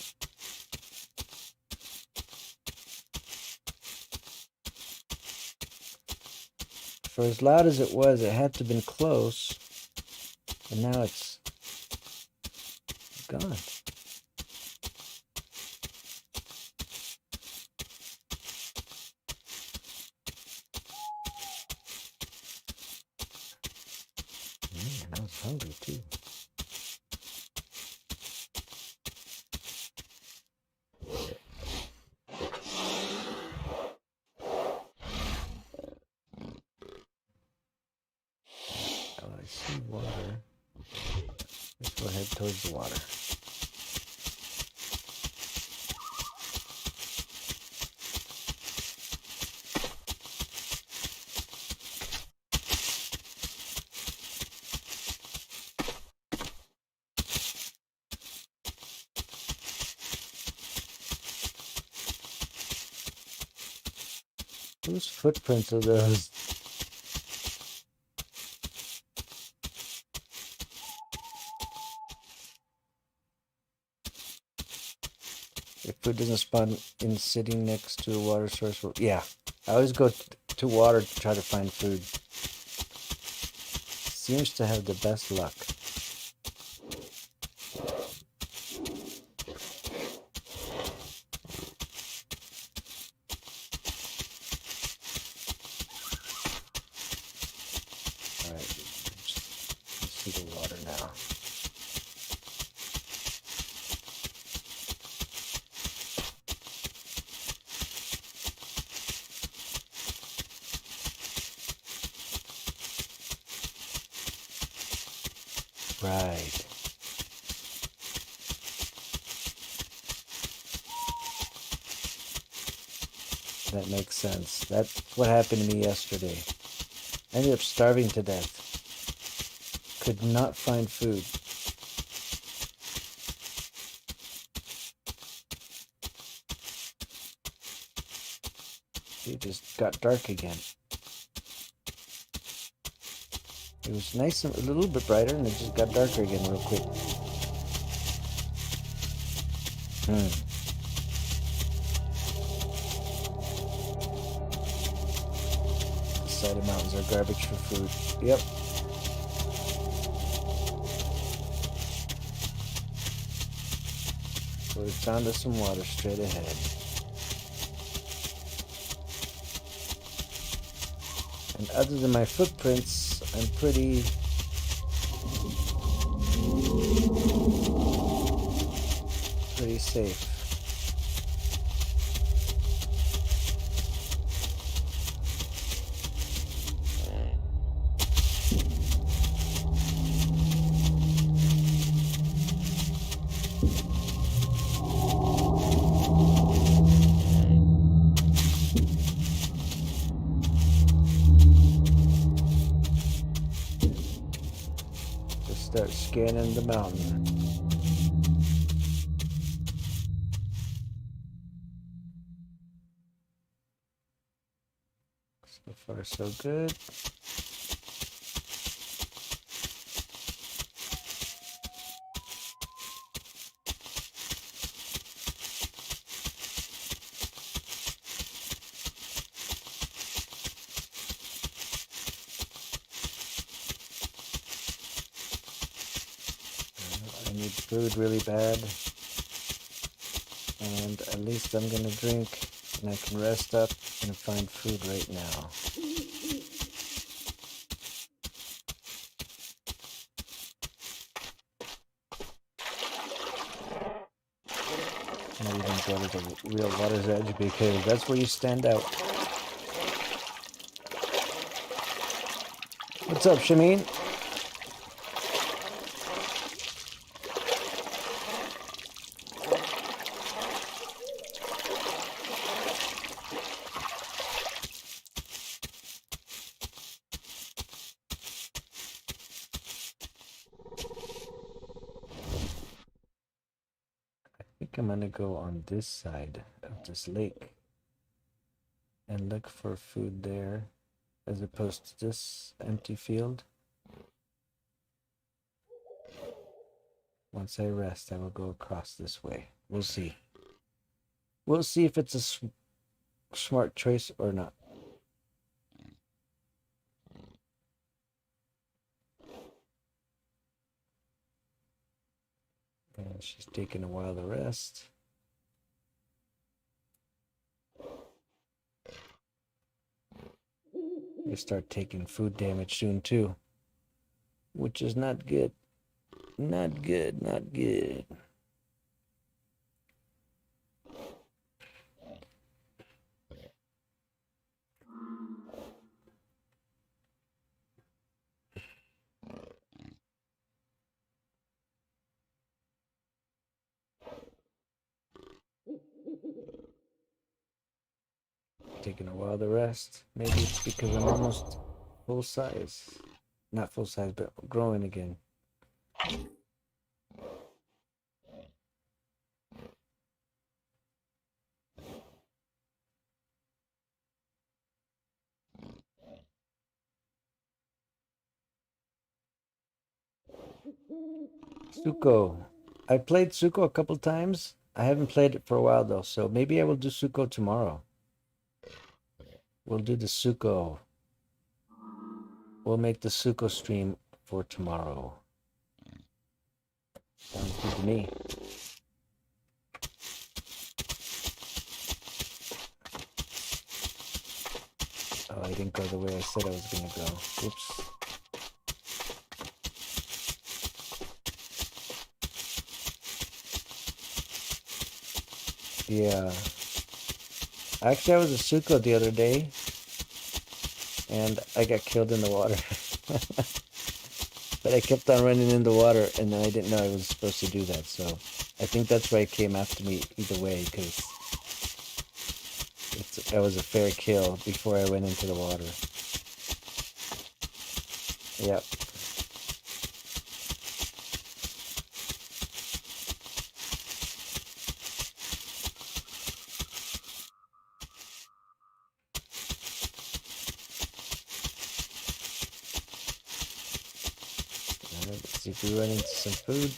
For as loud as it was, it had to have been close. And now it's gone. Man, I was hungry too. Oh, I see water. Let's go head towards the water. Whose footprints are those? If food doesn't spawn in sitting next to a water source, well, yeah. I always go to water to try to find food. Seems to have the best luck. Alright, let's see the water now. Right. That makes sense. That's what happened to me yesterday. I ended up starving to death. Could not find food. It just got dark again. It was nice and a little bit brighter, and it just got darker again real quick. The side of mountains are garbage for food. Yep. So we found us some water straight ahead. And other than my footprints, I'm pretty safe. Start scanning the mountain. So far, so good. I need food really bad, and at least I'm gonna drink and I can rest up and find food right now. I'm not even go to the real water's edge because that's where you stand out. What's up, Shameen? think I'm gonna go on this side of this lake and look for food there as opposed to this empty field. Once I rest, I will go across this way. We'll see. We'll see if it's a smart choice or not. And she's taking a while to rest. You start taking food damage soon too, which is not good. Not good, not good. Taking a while to rest. Maybe it's because I'm almost full size. Not full size, but growing again. Suko. I played Suko a couple times. I haven't played it for a while though, so maybe I will do Suko tomorrow. We'll do the Suko. We'll make the Suko stream for tomorrow. Sounds good to me. Oh, I didn't go the way I said I was gonna go. Oops. Yeah. Actually, I was a Suko the other day, and I got killed in the water. But I kept on running in the water, and then I didn't know I was supposed to do that, so I think that's why it came after me either way, because that was a fair kill before I went into the water. Yep. Let's see if we run into some food.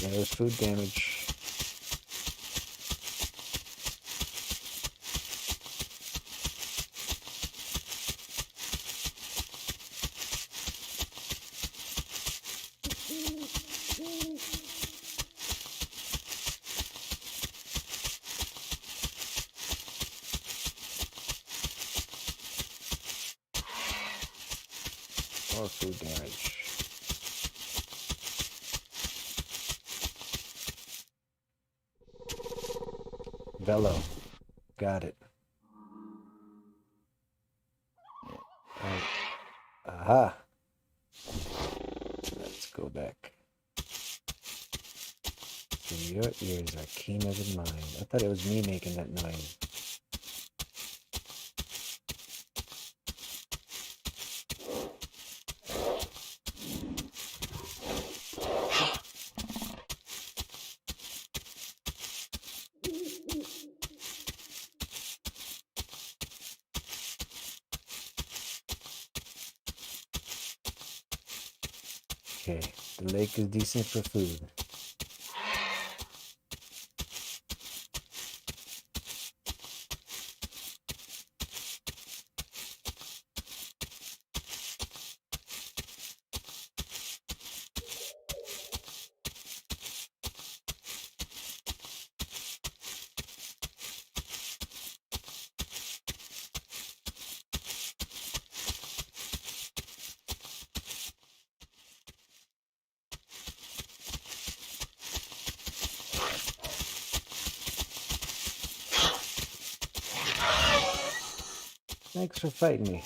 Yeah, there's food damage. More food damage. Velo. Got it. Right. Aha. Let's go back. So your ears are keener than mine. I thought it was me making that noise. Okay, the lake is decent for food. Thanks for fighting me.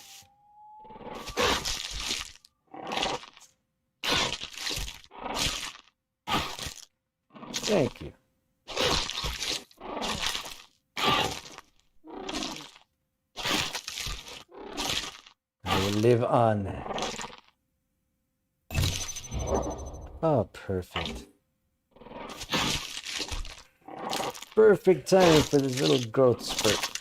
Thank you. I will live on. Oh, perfect. Perfect timing for this little growth spurt.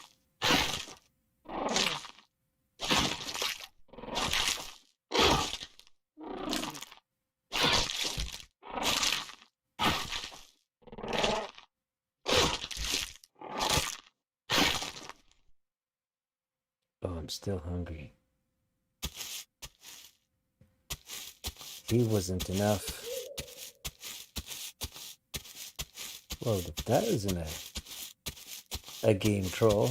Oh, I'm still hungry. He wasn't enough. Well, if that isn't a game troll,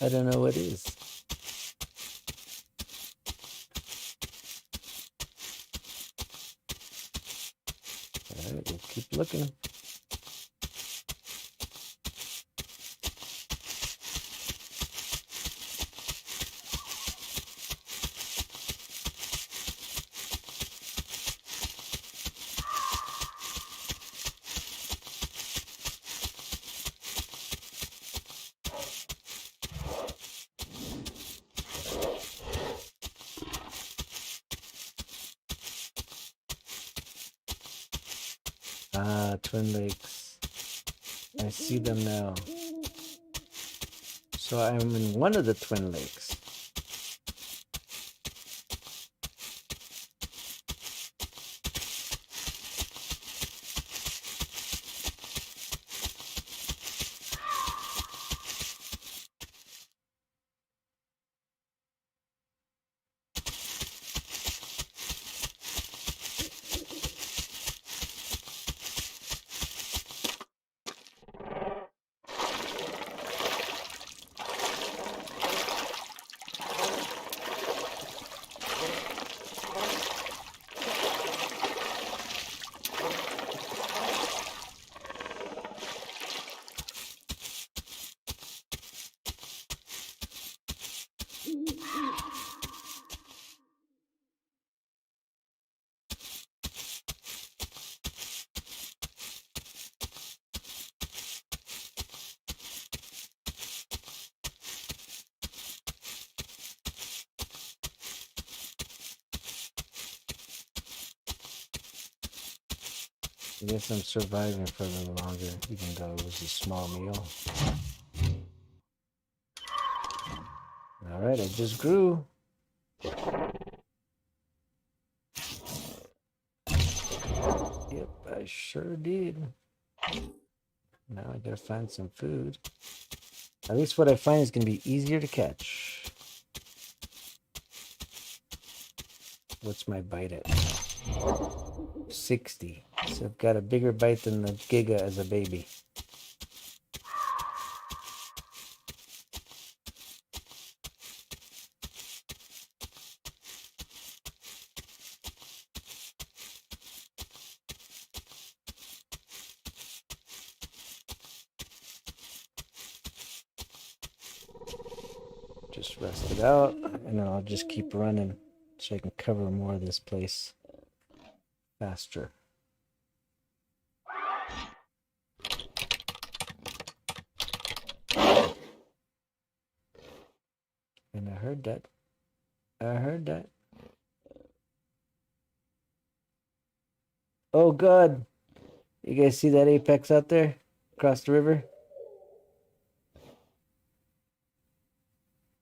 I don't know what is. Alright, we'll keep looking. Ah, Twin Lakes. I see them now. So I'm in one of the Twin Lakes. I guess I'm surviving for a little longer, even though it was a small meal. Alright, I just grew. Yep, I sure did. Now I gotta find some food. At least what I find is gonna be easier to catch. What's my bite at? 60. So I've got a bigger bite than the Giga as a baby. Just rest it out, and then I'll just keep running so I can cover more of this place faster. And I heard that. I heard that. Oh God. You guys see that apex out there? Across the river?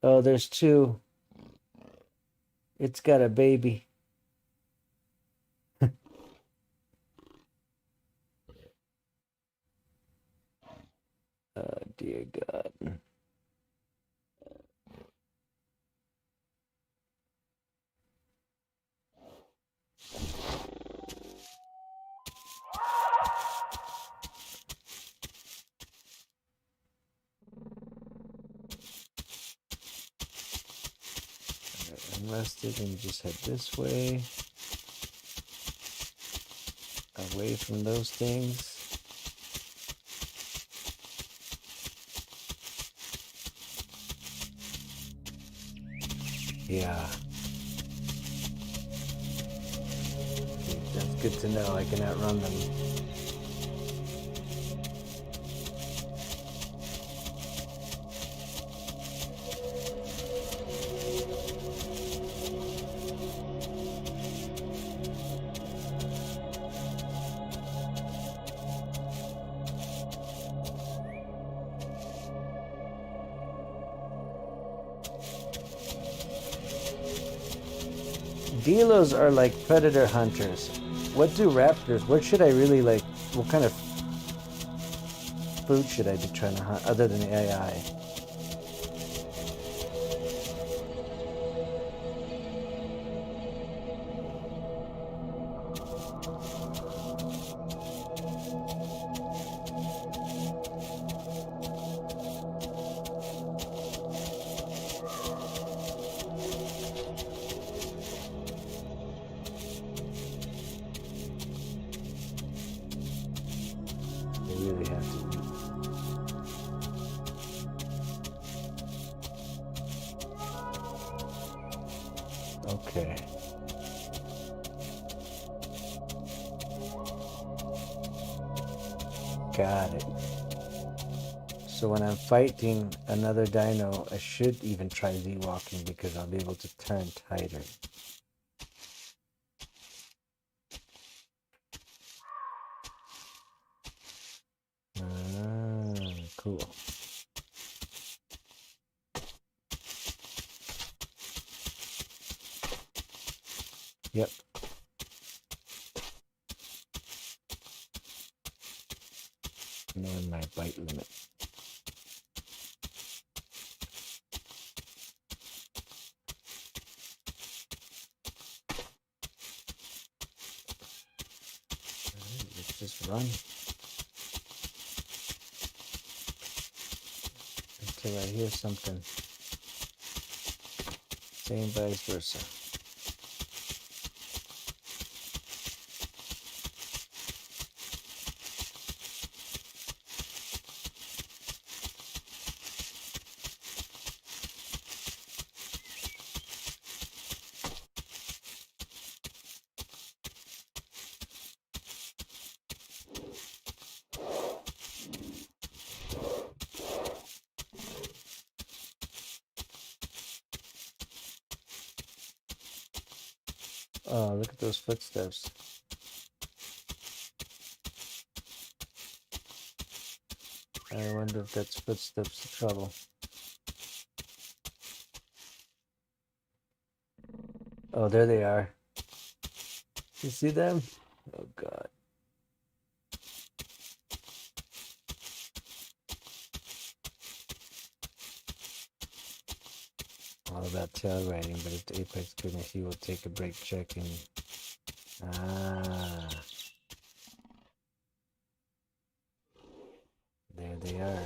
Oh, there's two. It's got a baby. Oh, dear God. I'm rested and just head this way. Away from those things. Yeah. Okay, that's good to know. I can outrun them. Delos are like predator hunters. What do raptors? What should I really like? What kind of food should I be trying to hunt other than AI? They really have to eat. Okay. Got it. So when I'm fighting another dino, I should even try Z-walking because I'll be able to turn tighter. Cool. Yep. Knowing my bite limit. Alright, let's just run until I hear something. Same vice versa. Oh, look at those footsteps. I wonder if that's footsteps of trouble. Oh, there they are. You see them? Oh, God. All about tail riding, but if the apex couldn't, he will take a break checking. Ah. There they are.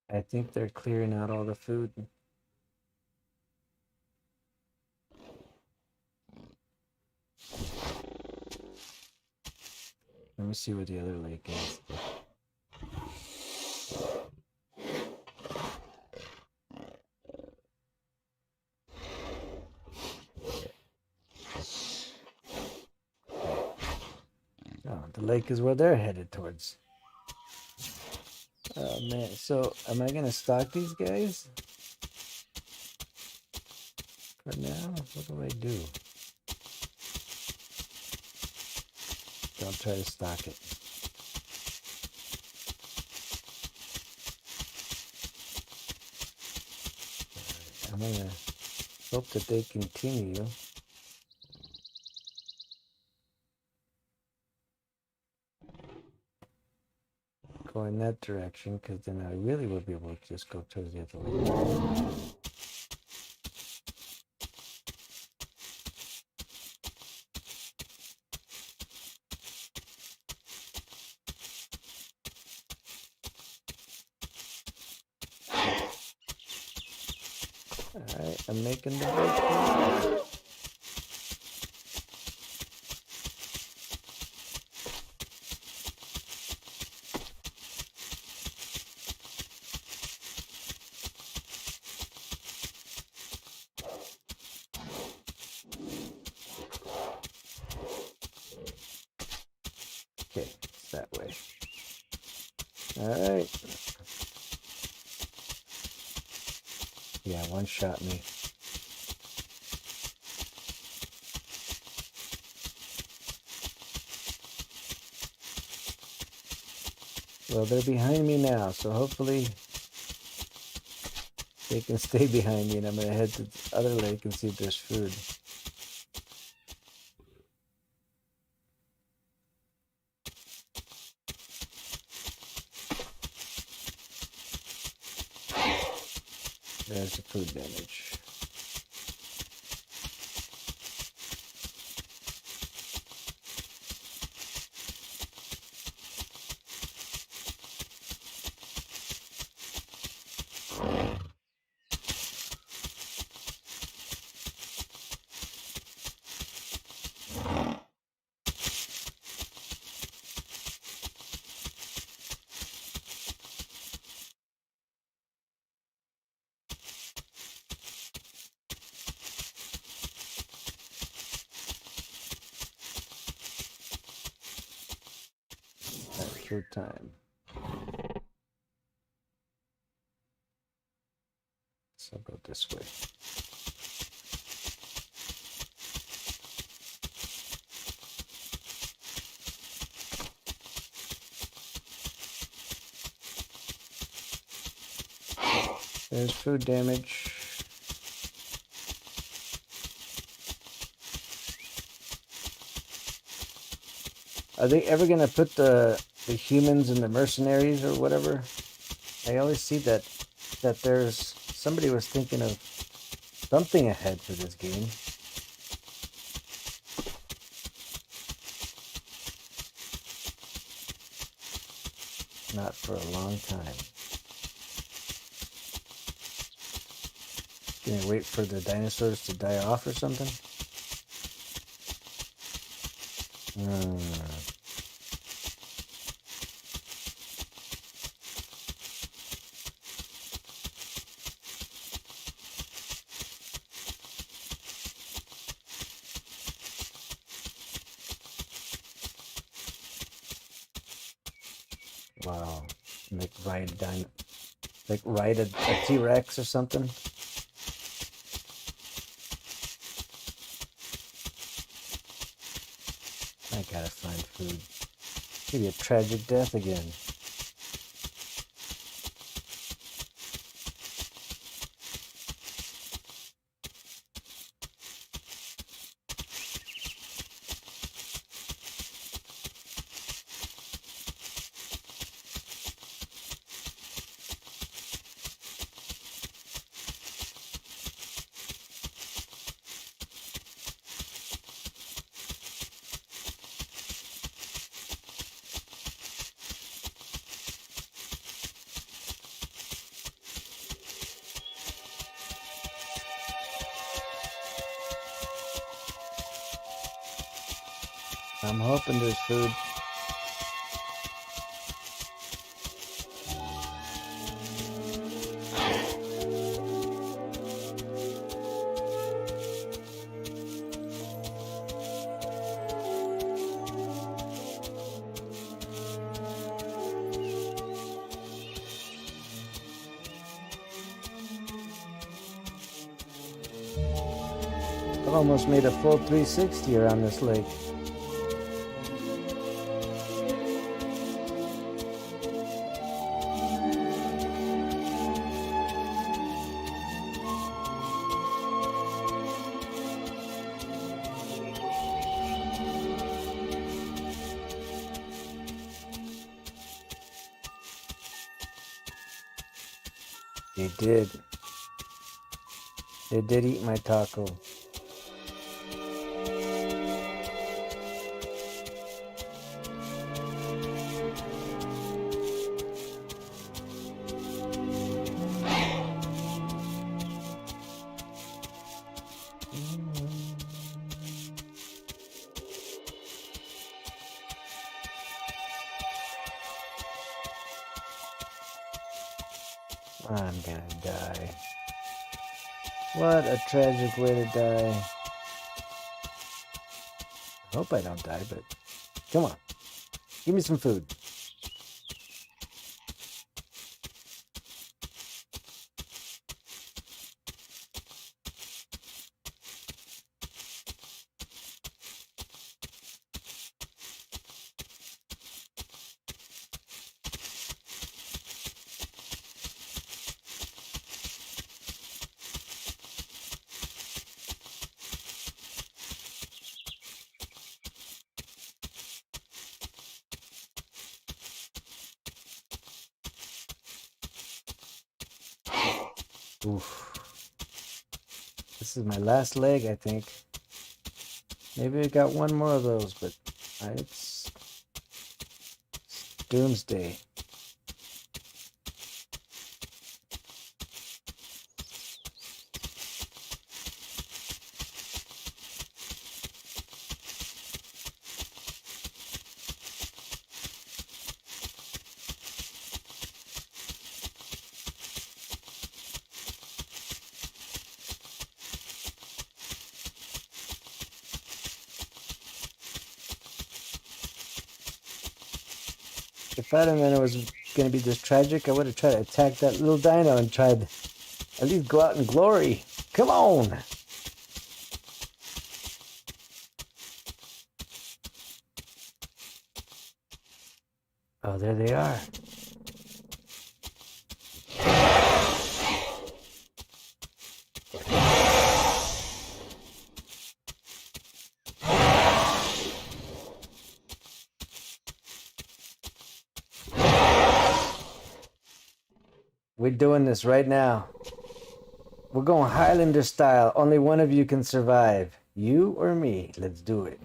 I think they're clearing out all the food. Let me see where the other lake is. Oh, the lake is where they're headed towards. Oh man, so am I gonna stalk these guys? For now, what do I do? Don't try to stalk it. Alright, I'm gonna hope that they continue. Go in that direction, because then I really will be able to just go towards the other way. I'm making the right choice. Okay, it's that way. All right. Yeah, one shot me. Well, they're behind me now, so hopefully they can stay behind me, and I'm going to head to the other lake and see if there's food. There's the food damage. Food time. So I'll go this way. There's food damage. Are they ever gonna put the humans and the mercenaries or whatever? I always see that there's somebody was thinking of something ahead for this game. Not for a long time. Gonna wait for the dinosaurs to die off or something? Wow. Like ride a T-Rex or something? I gotta find food. Maybe a tragic death again. I'm hoping there's food. I've almost made a full 360 around this lake. They did. They did eat my taco. I'm gonna die. What a tragic way to die. I hope I don't die, but come on. Give me some food. Oof. This is my last leg, I think. Maybe we got one more of those, but it's doomsday. If I'd have known it was going to be this tragic, I would have tried to attack that little dino and tried at least go out in glory. Come on! Oh, there they are. We're doing this right now. We're going Highlander style. Only one of you can survive. You or me. Let's do it.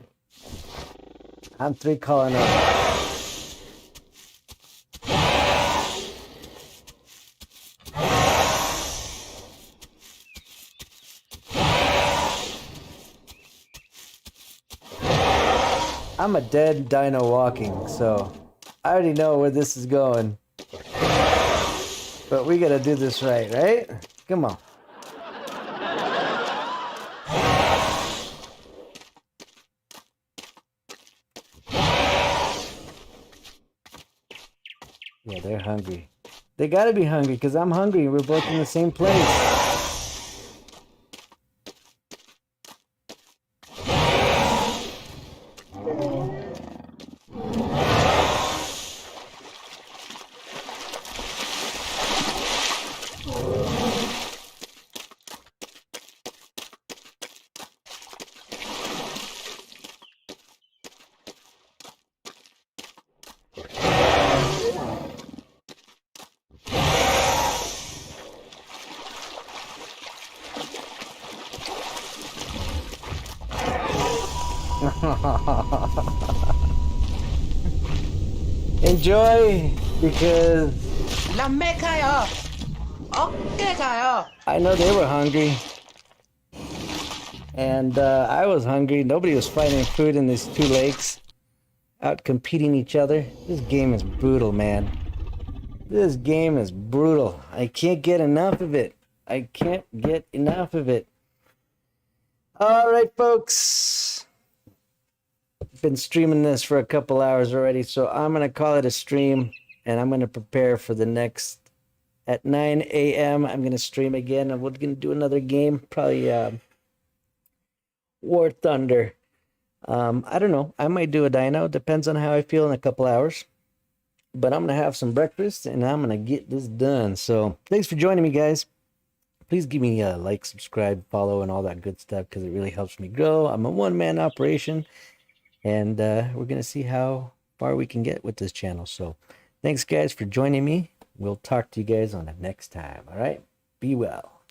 I'm 3 calling up. I'm a dead dino walking, so I already know where this is going. But we gotta do this right? Come on. Yeah, they're hungry. They gotta be hungry because I'm hungry. We're both in the same place. Enjoy, because I know they were hungry, and I was hungry. Nobody was finding food in these 2 lakes, out competing each other. This game is brutal, man. This game is brutal. I can't get enough of it. I can't get enough of it. All right, folks. Been streaming this for a couple hours already, so I'm gonna call it a stream, and I'm gonna prepare for the next at 9 a.m. I'm gonna stream again, and we're gonna do another game, probably War Thunder. I don't know, I might do a dino, depends on how I feel in a couple hours, but I'm gonna have some breakfast and I'm gonna get this done. So thanks for joining me, guys. Please give me a like, subscribe, follow, and all that good stuff, because it really helps me grow. I'm a one-man operation, and we're going to see how far we can get with this channel. So thanks, guys, for joining me. We'll talk to you guys on the next time. All right? Be well.